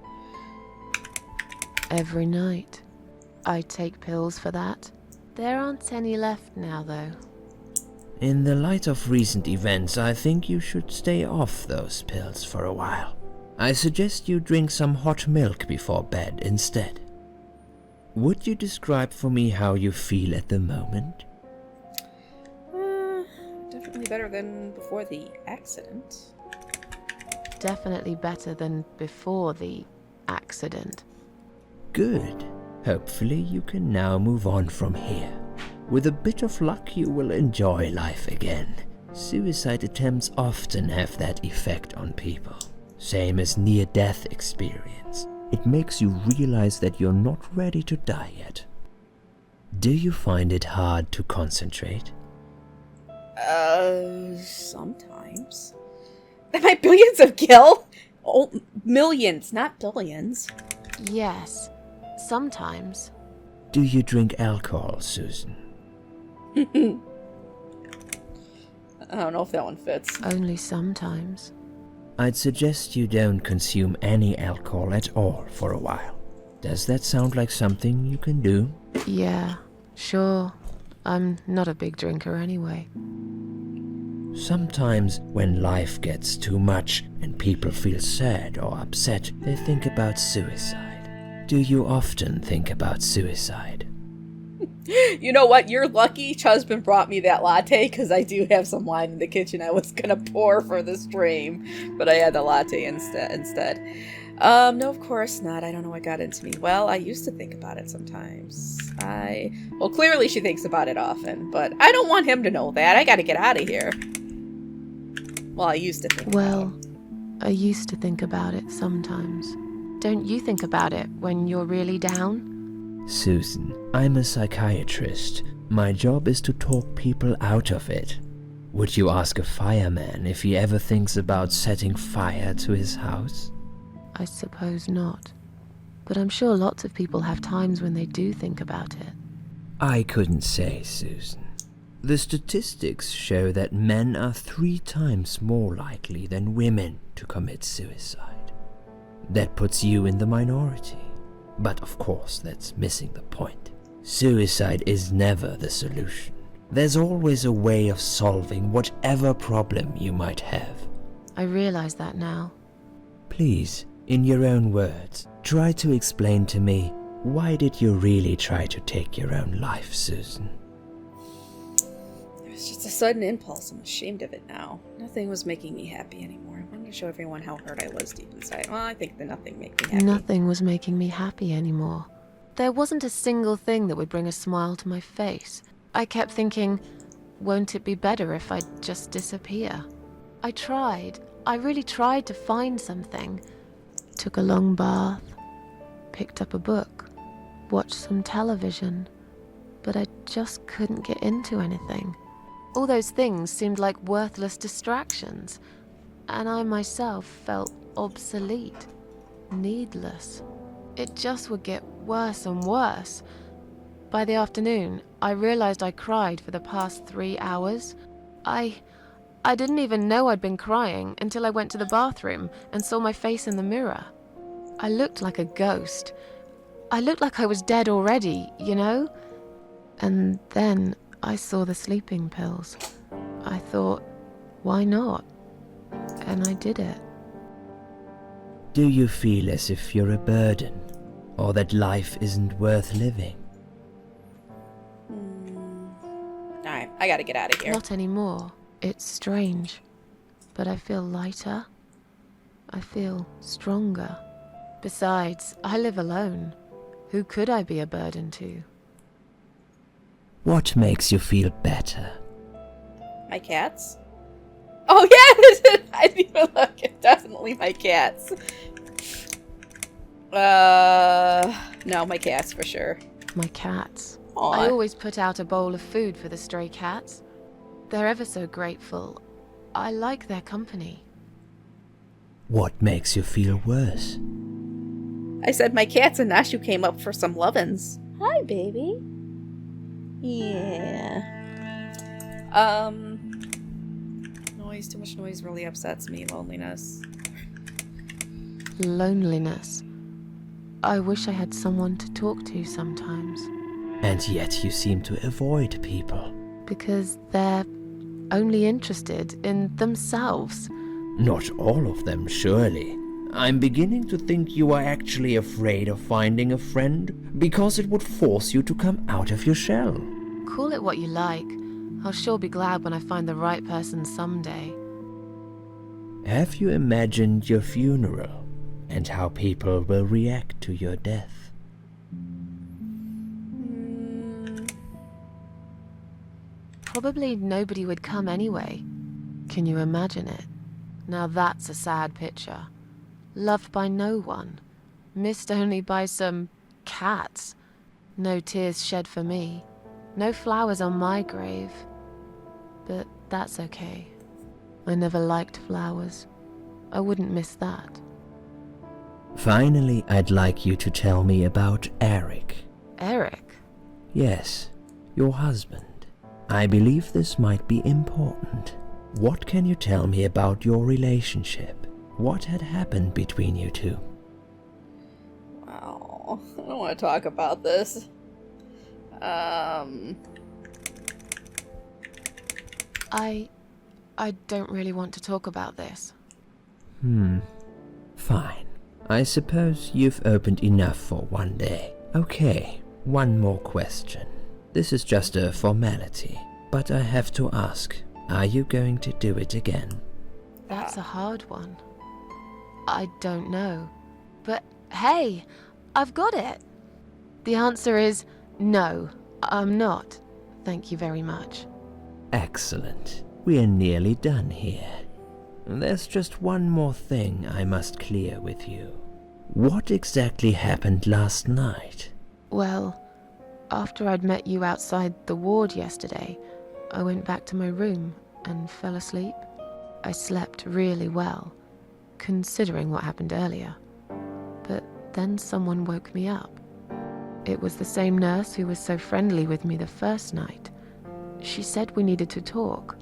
Every night. I take pills for that. There aren't any left now, though. In the light of recent events, I think you should stay off those pills for a while. I suggest you drink some hot milk before bed instead. Would you describe for me how you feel at the moment? Definitely better than before the accident. Definitely better than before the accident. Good. Hopefully you can now move on from here. With a bit of luck you will enjoy life again. Suicide attempts often have that effect on people. Same as near-death experience. It makes you realize that you're not ready to die yet. Do you find it hard to concentrate? Sometimes. Am I billions of gil? Oh, millions, not billions. Yes, sometimes. Do you drink alcohol, Susan? I don't know if that one fits. Only sometimes. I'd suggest you don't consume any alcohol at all for a while. Does that sound like something you can do? Yeah, sure. I'm not a big drinker anyway. Sometimes when life gets too much and people feel sad or upset, they think about suicide. Do you often think about suicide? You know what? You're lucky Husband brought me that latte, because I do have some wine in the kitchen I was going to pour for the stream, but I had the latte instead. No, of course not. I don't know what got into me. Well, I used to think about it sometimes. Well, clearly she thinks about it often, but I don't want him to know that. I gotta get out of here. Well, I used to think about it. I used to think about it sometimes. Don't you think about it when you're really down? Susan, I'm a psychiatrist. My job is to talk people out of it. Would you ask a fireman if he ever thinks about setting fire to his house? I suppose not. But I'm sure lots of people have times when they do think about it. I couldn't say, Susan. The statistics show that men are 3 times more likely than women to commit suicide. That puts you in the minority. But of course, that's missing the point. Suicide is never the solution. There's always a way of solving whatever problem you might have. I realize that now. Please, in your own words, try to explain to me, why did you really try to take your own life, Susan? It's just a sudden impulse. I'm ashamed of it now. Nothing was making me happy anymore. I wanted to show everyone how hurt I was deep inside. Well, I think that nothing made me happy. Nothing was making me happy anymore. There wasn't a single thing that would bring a smile to my face. I kept thinking, won't it be better if I just disappear? I tried. I really tried to find something. Took a long bath, picked up a book, watched some television, but I just couldn't get into anything. All those things seemed like worthless distractions, and I myself felt obsolete, needless. It just would get worse and worse. By the afternoon, I realized I cried for the past 3 hours. I didn't even know I'd been crying until I went to the bathroom and saw my face in the mirror. I looked like a ghost. I looked like I was dead already, you know? And then I saw the sleeping pills. I thought, why not? And I did it. Do you feel as if you're a burden, or that life isn't worth living? Alright, I gotta get out of here. Not anymore. It's strange, but I feel lighter. I feel stronger. Besides, I live alone. Who could I be a burden to? What makes you feel better? My cats? Oh yeah! I didn't even look. It's definitely my cats. No, my cats for sure. My cats. Aw. I always put out a bowl of food for the stray cats. They're ever so grateful. I like their company. What makes you feel worse? I said my cats and Nashu came up for some lovin's. Hi, baby. Yeah. Noise. Too much noise really upsets me. Loneliness. Loneliness. I wish I had someone to talk to sometimes. And yet you seem to avoid people. Because they're only interested in themselves. Not all of them, surely. I'm beginning to think you are actually afraid of finding a friend because it would force you to come out of your shell. Call it what you like. I'll sure be glad when I find the right person someday. Have you imagined your funeral and how people will react to your death? Probably nobody would come anyway. Can you imagine it? Now that's a sad picture. Loved by no one. Missed only by some cats. No tears shed for me. No flowers on my grave. But that's okay. I never liked flowers. I wouldn't miss that. Finally, I'd like you to tell me about Eric. Eric? Yes, your husband. I believe this might be important. What can you tell me about your relationship? What had happened between you two? Wow. I don't want to talk about this. I don't really want to talk about this. Fine. I suppose you've opened enough for one day. Okay, one more question. This is just a formality, but I have to ask, are you going to do it again? That's a hard one. I don't know. But hey, I've got it. The answer is no, I'm not. Thank you very much. Excellent. We're nearly done here. There's just one more thing I must clear with you. What exactly happened last night? Well, after I'd met you outside the ward yesterday, I went back to my room and fell asleep. I slept really well, considering what happened earlier. But then someone woke me up. It was the same nurse who was so friendly with me the first night. She said we needed to talk.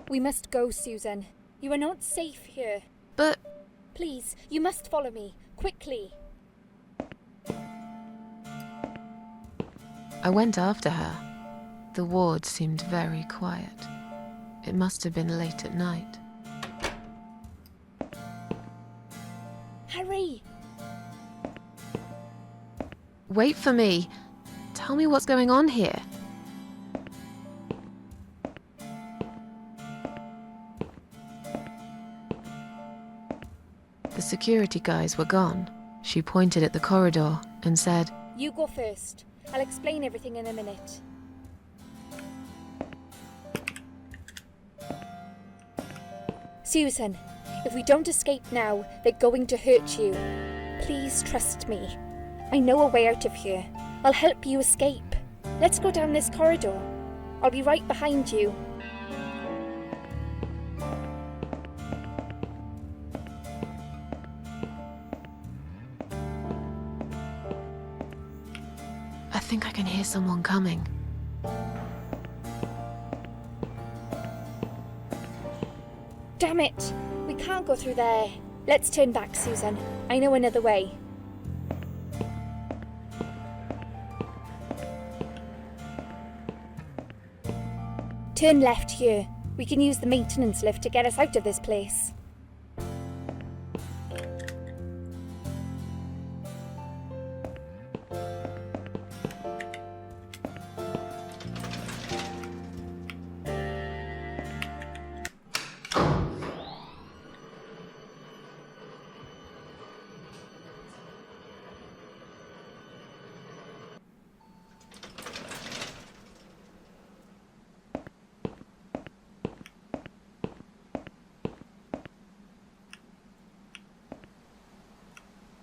We must go, Susan. You are not safe here. But... Please, you must follow me. Quickly. I went after her. The ward seemed very quiet. It must have been late at night. Hurry! Wait for me. Tell me what's going on here. The security guys were gone. She pointed at the corridor and said, You go first. I'll explain everything in a minute. Susan, if we don't escape now, they're going to hurt you. Please trust me. I know a way out of here. I'll help you escape. Let's go down this corridor. I'll be right behind you. I think I can hear someone coming. Damn it! We can't go through there. Let's turn back, Susan. I know another way. Turn left here. We can use the maintenance lift to get us out of this place.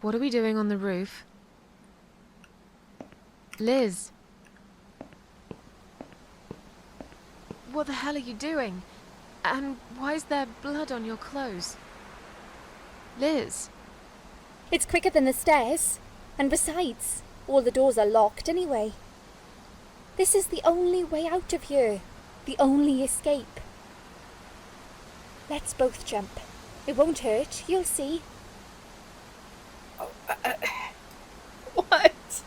What are we doing on the roof? Liz! What the hell are you doing? And why is there blood on your clothes? Liz! It's quicker than the stairs. And besides, all the doors are locked anyway. This is the only way out of here. The only escape. Let's both jump. It won't hurt, you'll see. What?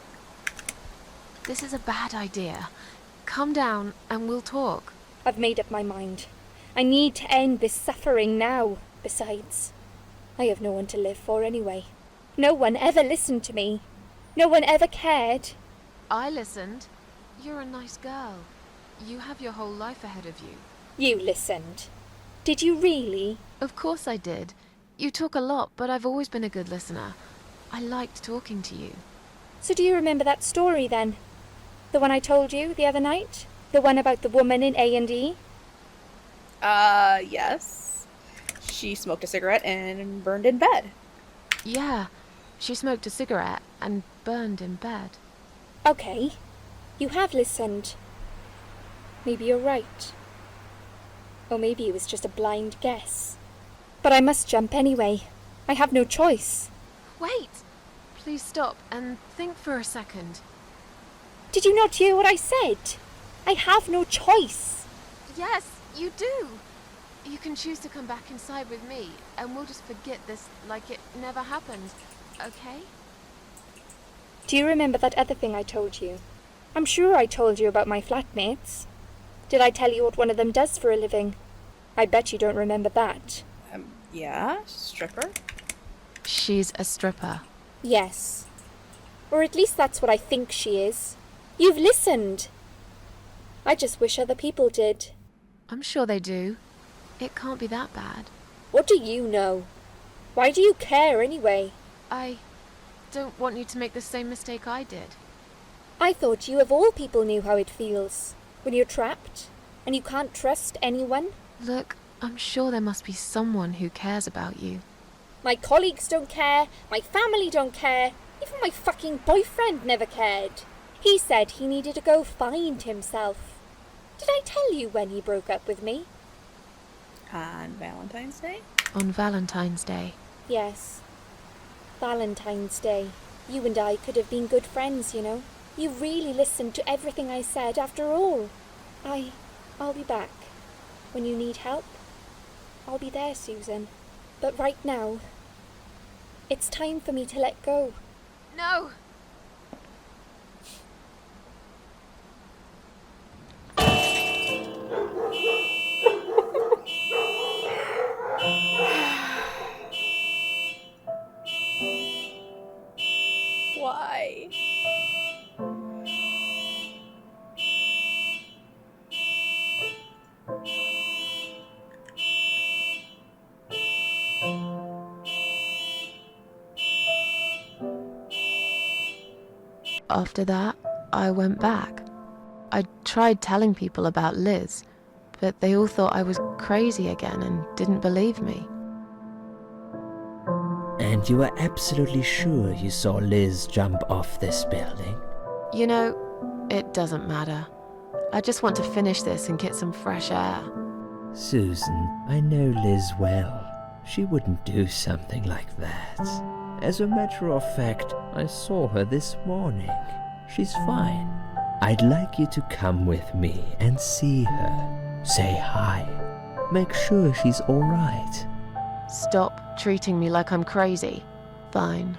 This is a bad idea. Come down and we'll talk. I've made up my mind. I need to end this suffering now. Besides, I have no one to live for anyway. No one ever listened to me. No one ever cared. I listened. You're a nice girl. You have your whole life ahead of you. You listened. Did you really? Of course I did. You talk a lot, but I've always been a good listener. I liked talking to you. So do you remember that story then? The one I told you the other night? The one about the woman in A&E? Yes. She smoked a cigarette and burned in bed. Yeah, she smoked a cigarette and burned in bed. Okay, you have listened. Maybe you're right. Or maybe it was just a blind guess. But I must jump anyway. I have no choice. Wait! Please stop and think for a second. Did you not hear what I said? I have no choice. Yes, you do! You can choose to come back inside with me, and we'll just forget this like it never happened, okay? Do you remember that other thing I told you? I'm sure I told you about my flatmates. Did I tell you what one of them does for a living? I bet you don't remember that. Yeah, stripper? She's a stripper. Yes. Or at least that's what I think she is. You've listened. I just wish other people did. I'm sure they do. It can't be that bad. What do you know? Why do you care anyway? I don't want you to make the same mistake I did. I thought you of all people knew how it feels. When you're trapped, and you can't trust anyone. Look, I'm sure there must be someone who cares about you. My colleagues don't care, my family don't care, even my fucking boyfriend never cared. He said he needed to go find himself. Did I tell you when he broke up with me? On Valentine's Day? On Valentine's Day. Yes. Valentine's Day. You and I could have been good friends, you know. You really listened to everything I said after all. I'll be back. When you need help, I'll be there, Susan. But right now, it's time for me to let go. No! Why? After that, I went back. I tried telling people about Liz, but they all thought I was crazy again and didn't believe me. And you are absolutely sure you saw Liz jump off this building? You know, it doesn't matter. I just want to finish this and get some fresh air. Susan, I know Liz well. She wouldn't do something like that. As a matter of fact, I saw her this morning. She's fine. I'd like you to come with me and see her. Say hi. Make sure she's all right. Stop treating me like I'm crazy. Fine,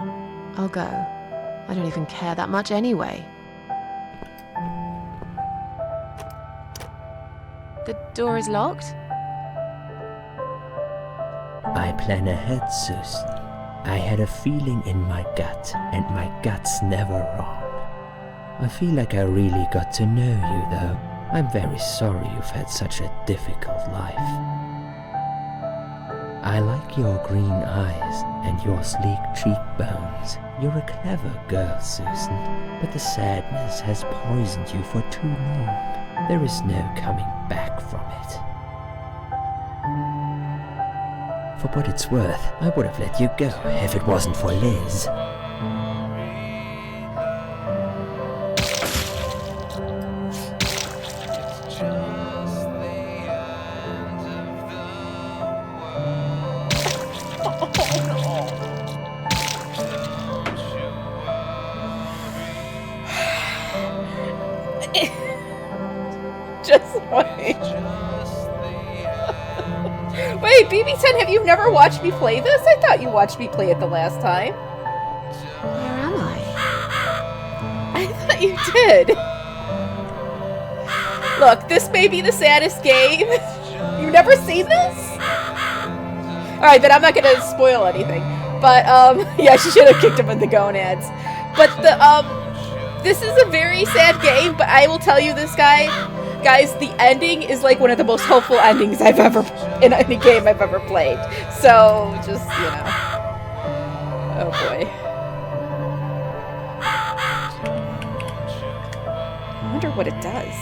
I'll go. I don't even care that much anyway. The door is locked? I plan ahead, Susan. I had a feeling in my gut, and my gut's never wrong. I feel like I really got to know you, though. I'm very sorry you've had such a difficult life. I like your green eyes and your sleek cheekbones. You're a clever girl, Susan, but the sadness has poisoned you for too long. There is no coming back from it. For what it's worth, I would have let you go if it wasn't for Liz. Just wait. Wait, BB10, have you never watched me play this? I thought you watched me play it the last time. Where am I? I thought you did. Look, this may be the saddest game. You've never seen this? Alright, then I'm not gonna spoil anything. But, yeah, she should have kicked him in the gonads. But this is a very sad game, but I will tell you this, guys, the ending is like one of the most hopeful endings I've ever, in any game I've ever played. So, just, you know. Oh boy. I wonder what it does.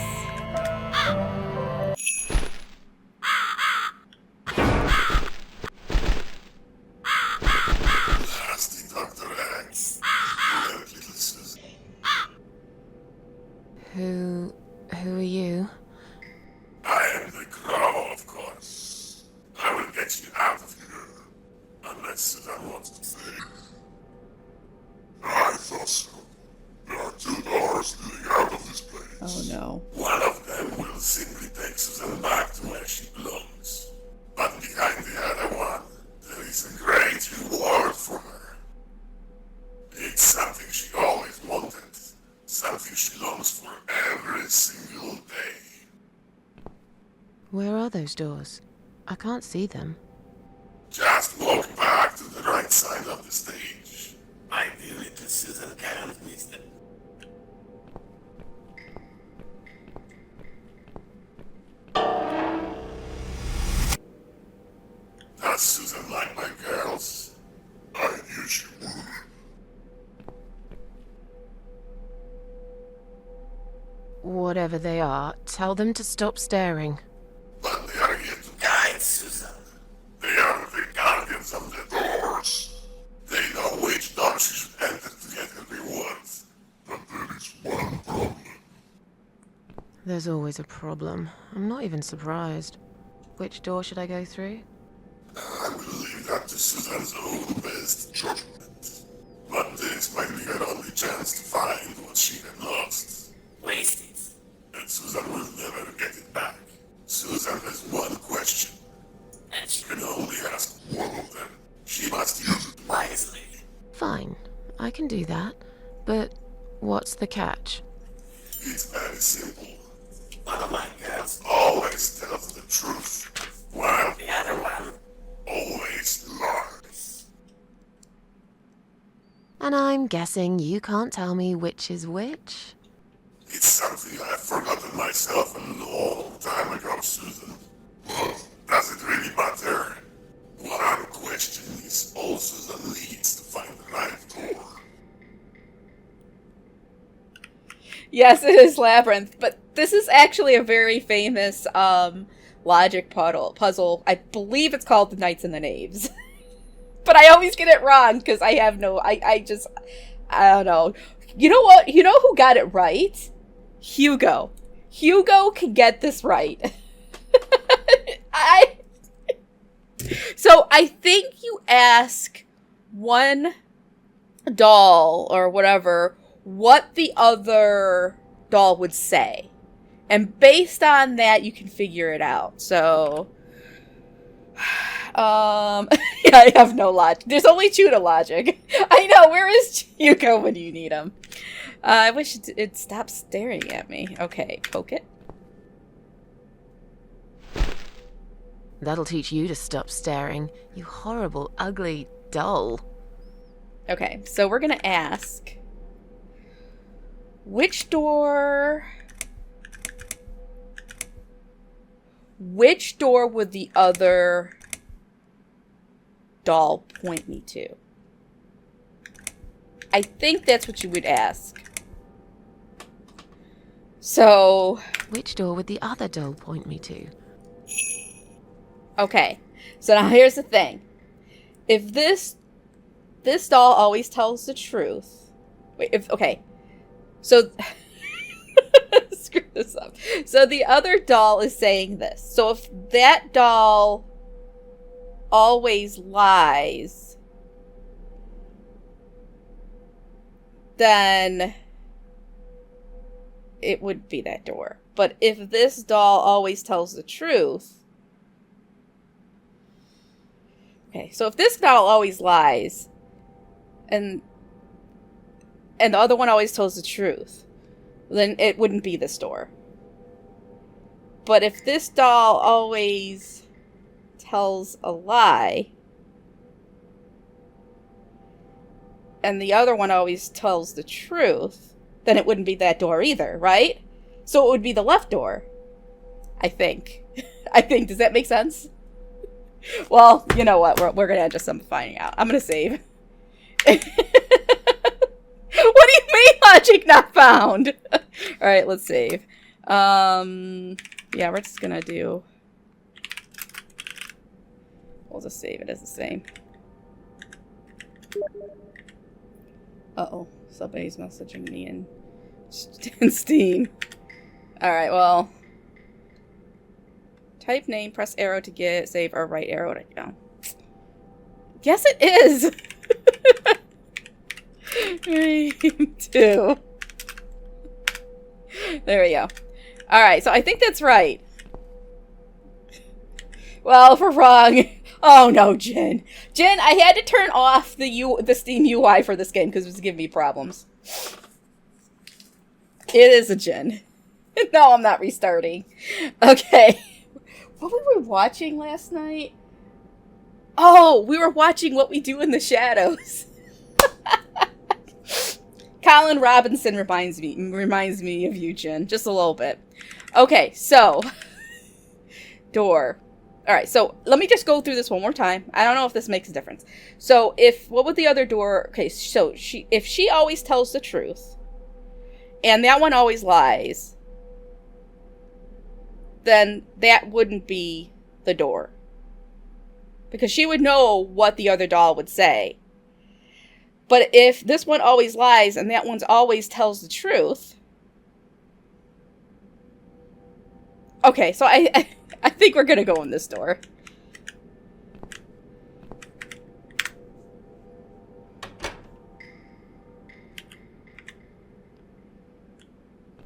Who are you? I am the Crow, of course. I will get you out of here. Unless Susan wants to stay. I thought so. There are two doors leading out of this place. Oh no. One of them will simply take Susan back to where she belongs. But behind the other one, there is a great reward for her. It's something she always wanted. Something she longs for every single day. Where are those doors? I can't see them. Just walk back to the right side of the stage. Ideally, the Susan can't miss them. Does Susan like my girls? I knew she would. Whatever they are, tell them to stop staring. But they are here to guide Susan. They are the guardians of the doors. They know which door she should enter to get her rewards. But there is one problem. There's always a problem. I'm not even surprised. Which door should I go through? I will leave that to Susan's own best judgment. But this might be her only chance to find what she had lost. Waste it. And Susan will never get it back. Susan has one question. And she can only ask one of them. She must use it wisely. Fine, I can do that. But what's the catch? It's very simple. One of my girls always tells the truth, while the other one always lies. And I'm guessing you can't tell me which is which? It's something I've forgotten myself a long time ago, Susan. But does it really matter? One question is all Susan needs to find the right door. Yes, it is Labyrinth, but this is actually a very famous logic puzzle. I believe it's called the Knights and the Knaves. But I always get it wrong because I have no... I don't know. You know what? You know who got it right? Hugo. Hugo can get this right. So I think you ask one doll or whatever what the other doll would say. And based on that, you can figure it out. So, yeah, I have no logic. There's only Chudah logic. I know, where is Hugo when you need him? I wish it'd stop staring at me. Okay, poke it. That'll teach you to stop staring, you horrible, ugly doll. Okay, so we're gonna ask, which door would the other doll point me to? I think that's what you would ask. So... Which door would the other doll point me to? Okay, so now here's the thing. If this doll always tells the truth... Wait, okay. So... Screw this up. So the other doll is saying this. So if that doll always lies, then it would be that door. But if this doll always tells the truth... Okay, so if this doll always lies, and the other one always tells the truth, then it wouldn't be this door. But if this doll always tells a lie, and the other one always tells the truth, then it wouldn't be that door either, right? So it would be the left door. I think. Does that make sense? Well, you know what? We're going to end just finding out. I'm going to save. What do you mean logic not found? Alright, let's save. Yeah, we're just going to do... We'll just save it as the same. Uh-oh. Somebody's messaging me in Steam. Alright, well... Type name, press arrow to get save, or right arrow to go. Yes, it is! Name 2. There we go. Alright, so I think that's right. Well, if we're wrong... Oh no, Jen. Jen, I had to turn off the Steam UI for this game because it was giving me problems. It is a Jen. No, I'm not restarting. Okay. What we were watching last night? Oh, we were watching What We Do in the Shadows. Colin Robinson reminds me of you, Jen. Just a little bit. Okay, so... Door. Alright, so let me just go through this one more time. I don't know if this makes a difference. So, what would the other door... Okay, so if she always tells the truth, and that one always lies... then that wouldn't be the door. Because she would know what the other doll would say. But if this one always lies and that one always tells the truth... Okay, so I think we're gonna go in this door.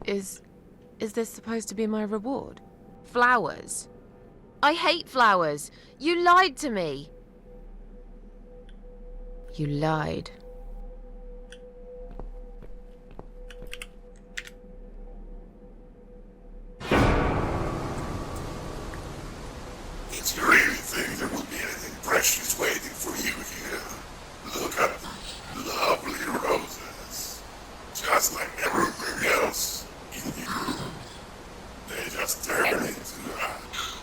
Is this supposed to be my reward? Flowers? I hate flowers! You lied to me! You lied. Did you really think there would be anything precious waiting for you here? Look at the lovely roses. Just like everything else in the room. They just turn into ash.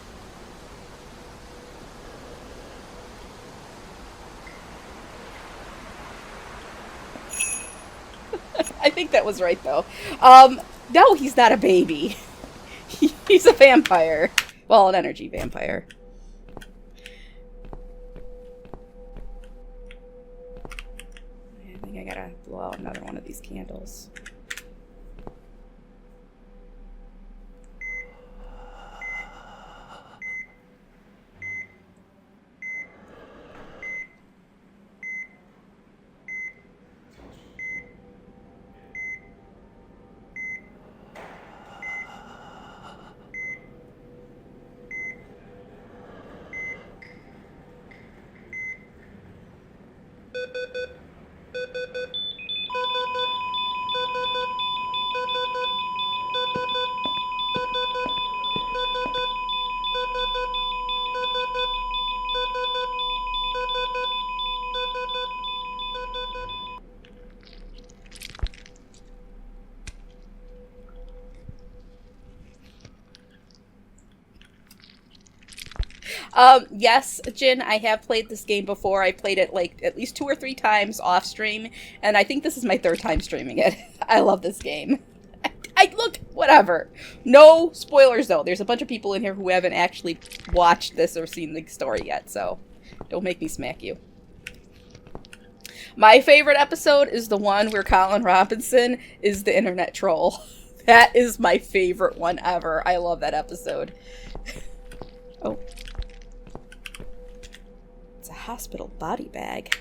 think that was right, though. No, he's not a baby. He's a vampire. Well, an energy vampire. I think I gotta blow out another one of these candles. Yes, Jin, I have played this game before. I played it like at least 2 or 3 times off stream, and I think this is my 3rd time streaming it. I love this game. I look, whatever. No spoilers though. There's a bunch of people in here who haven't actually watched this or seen the story yet, so don't make me smack you. My favorite episode is the one where Colin Robinson is the internet troll. That is my favorite one ever. I love that episode. Oh. It's a hospital body bag.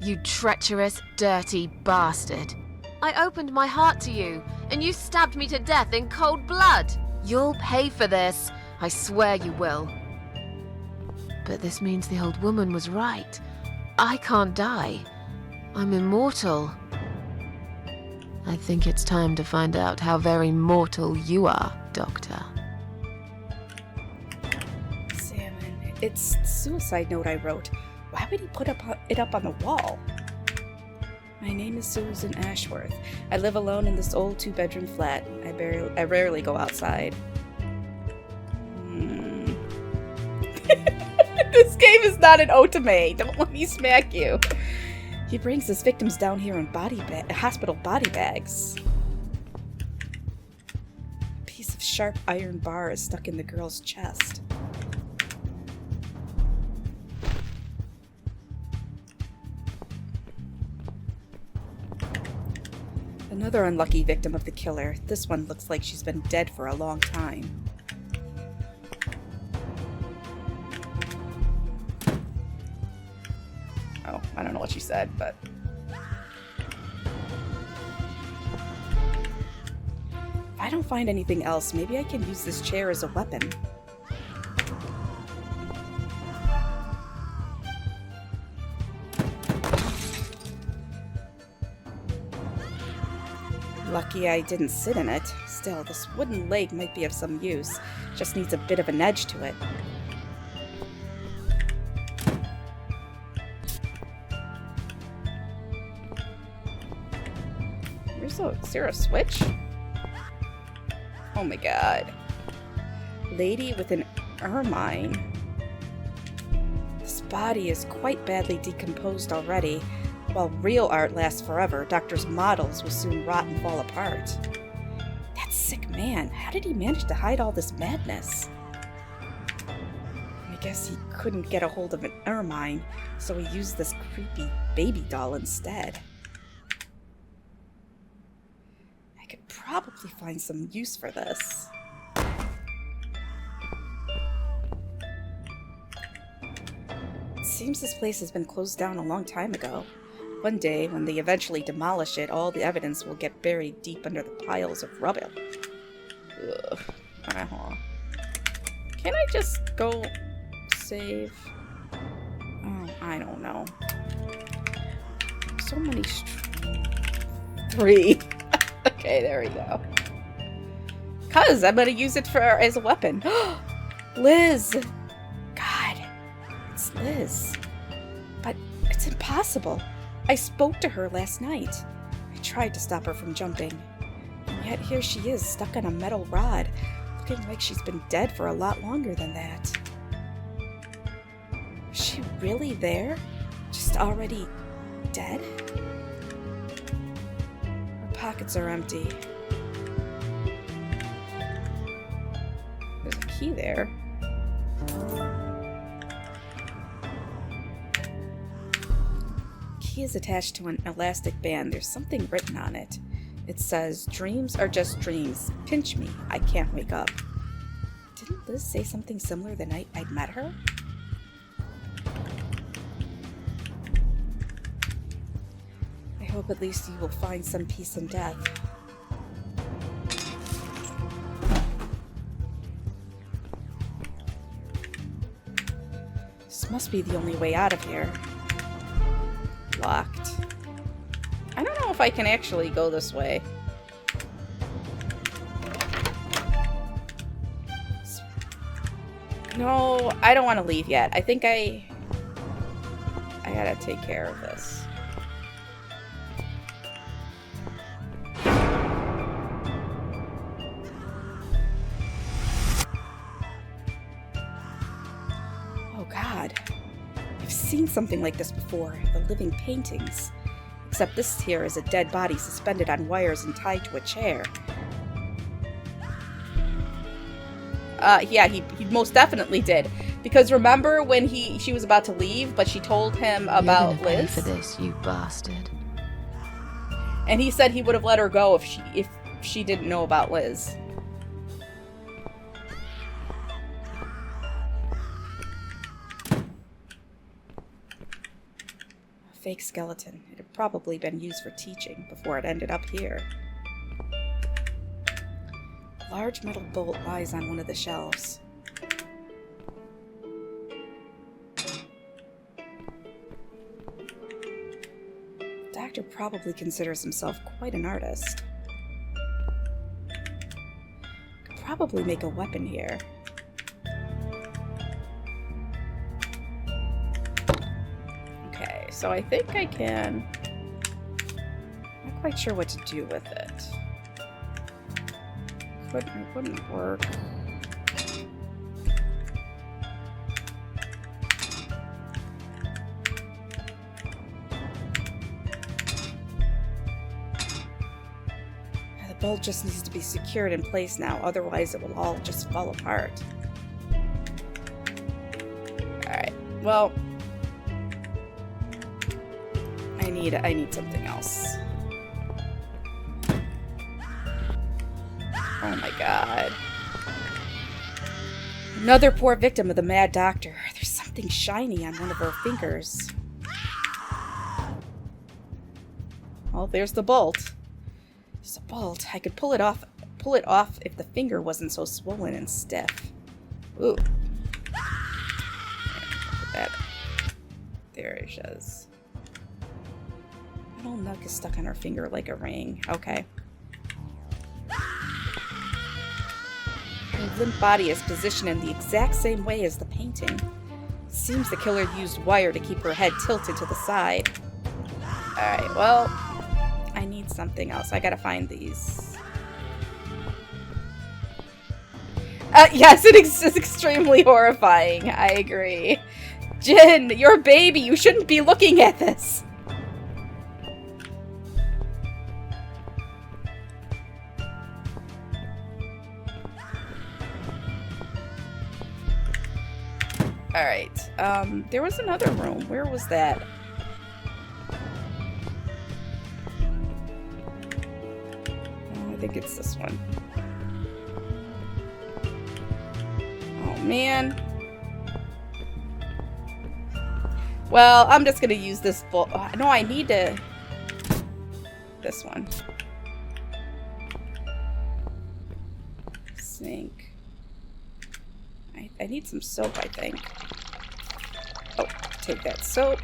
You treacherous, dirty bastard. I opened my heart to you, and you stabbed me to death in cold blood. You'll pay for this. I swear you will. But this means the old woman was right. I can't die. I'm immortal. I think it's time to find out how very mortal you are, Doctor. Salmon. It's the suicide note I wrote. Why would he put it up on the wall? My name is Susan Ashworth. I live alone in this old 2-bedroom flat. I rarely go outside. This game is not an otome. Don't let me smack you. He brings his victims down here in hospital body bags. A piece of sharp iron bar is stuck in the girl's chest. Another unlucky victim of the killer. This one looks like she's been dead for a long time. Oh, I don't know what she said, but... If I don't find anything else, maybe I can use this chair as a weapon. Lucky I didn't sit in it. Still, this wooden leg might be of some use. Just needs a bit of an edge to it. Is there a switch? Oh my god. Lady with an ermine. This body is quite badly decomposed already. While real art lasts forever, Doctor's models will soon rot and fall apart. That sick man, how did he manage to hide all this madness? I guess he couldn't get a hold of an ermine, so he used this creepy baby doll instead. I could probably find some use for this. Seems this place has been closed down a long time ago. One day, when they eventually demolish it, all the evidence will get buried deep under the piles of rubble. Ugh. Alright, hold on. Can I just go save? Oh, I don't know. So many 3. Okay, there we go. Cause I'm gonna use it as a weapon. Liz! God, it's Liz. But it's impossible. I spoke to her last night. I tried to stop her from jumping. And yet here she is, stuck on a metal rod, looking like she's been dead for a lot longer than that. Was she really there? Just already dead? Her pockets are empty. There's a key there. Key is attached to an elastic band. There's something written on it. It says, "Dreams are just dreams. Pinch me. I can't wake up." Didn't Liz say something similar the night I'd met her? I hope at least you will find some peace in death. This must be the only way out of here. Locked. I don't know if I can actually go this way. No, I don't want to leave yet. I think I gotta take care of this. Oh God. I've seen something like this before. The living paintings. Except this here is a dead body suspended on wires and tied to a chair. Yeah, he most definitely did. Because remember when she was about to leave, but she told him about You're gonna pay Liz? for this, you bastard. And he said he would have let her go if she didn't know about Liz. A fake skeleton. It had probably been used for teaching before it ended up here. A large metal bolt lies on one of the shelves. The doctor probably considers himself quite an artist. Could probably make a weapon here. Okay, so I think I can... Not quite sure what to do with it. It wouldn't work. The bolt just needs to be secured in place now, otherwise it will all just fall apart. Alright, well... I need something else. Oh my God. Another poor victim of the mad doctor. There's something shiny on one of her fingers. Well, there's the bolt. There's a bolt. I could pull it off if the finger wasn't so swollen and stiff. Ooh. Look at that. There it is. Little nug is stuck on her finger like a ring. Okay. Her limp body is positioned in the exact same way as the painting. It seems the killer used wire to keep her head tilted to the side. Alright, well, I need something else. I gotta find these. Yes, it is extremely horrifying. I agree. Jin, you're a baby. You shouldn't be looking at this. Alright, there was another room. Where was that? Oh, I think it's this one. Oh, man. Well, I'm just gonna use this bowl. No, I need to... This one. Sink. I need some soap, I think. Oh, take that soap.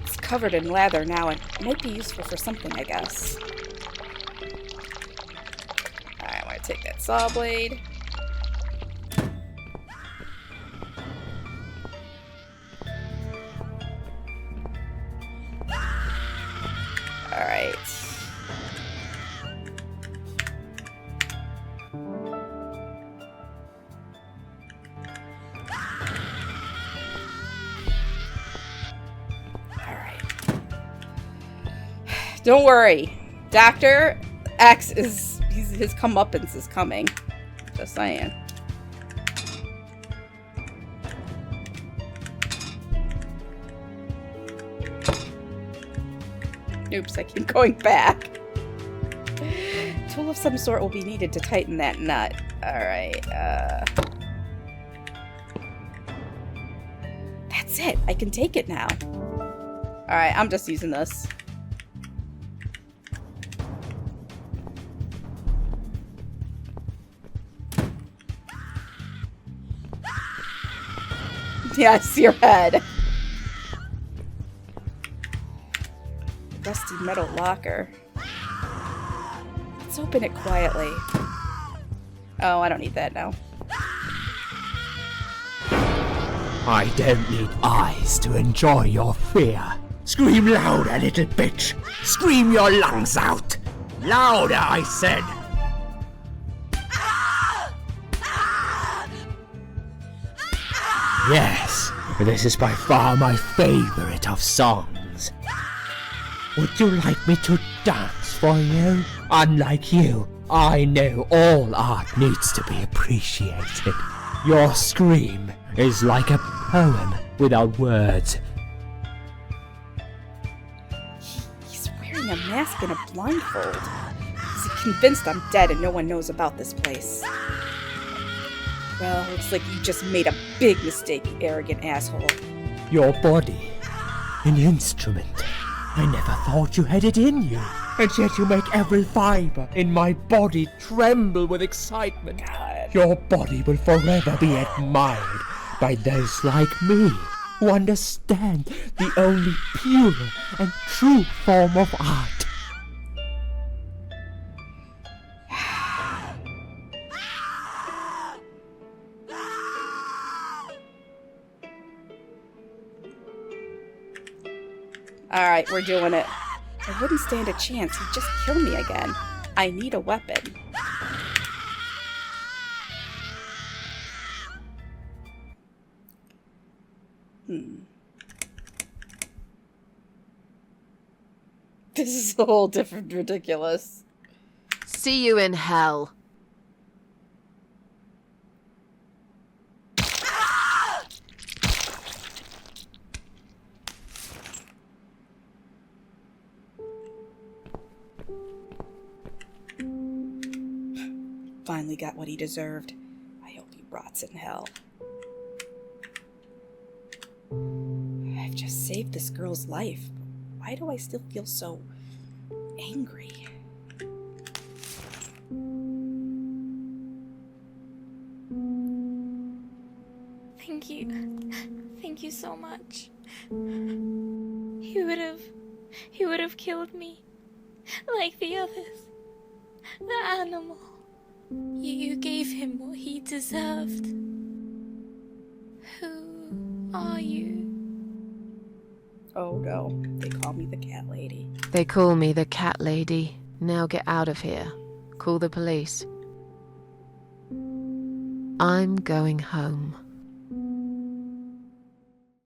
It's covered in lather now and might be useful for something, I guess. Alright, I'm gonna take that saw blade. Alright. Alright. Don't worry. Dr. X is... his comeuppance is coming. Just saying. Oops, I keep going back. Tool of some sort will be needed to tighten that nut. Alright, That's it! I can take it now. Alright, I'm just using this. Yes, your head. Rusty metal locker. Let's open it quietly. Oh, I don't need that now. I don't need eyes to enjoy your fear. Scream louder, little bitch. Scream your lungs out. Louder, I said. Yes, this is by far my favorite of songs. Would you like me to dance for you? Unlike you, I know all art needs to be appreciated. Your scream is like a poem without words. He's wearing a mask and a blindfold. He's convinced I'm dead and no one knows about this place. Well, looks like you just made a big mistake, you arrogant asshole. Your body, an instrument. I never thought you had it in you. And yet you make every fiber in my body tremble with excitement. God. Your body will forever be admired by those like me who understand the only pure and true form of art. Alright, we're doing it. I wouldn't stand a chance. He'd just kill me again. I need a weapon. This is a whole different ridiculous. See you in hell. Finally got what he deserved. I hope he rots in hell. I've just saved this girl's life. Why do I still feel so angry? Thank you. Thank you so much. He would have killed me. Like the others. The animal. You gave him what he deserved. Who are you? Oh no, they call me the cat lady. They call me the cat lady. Now get out of here. Call the police. I'm going home.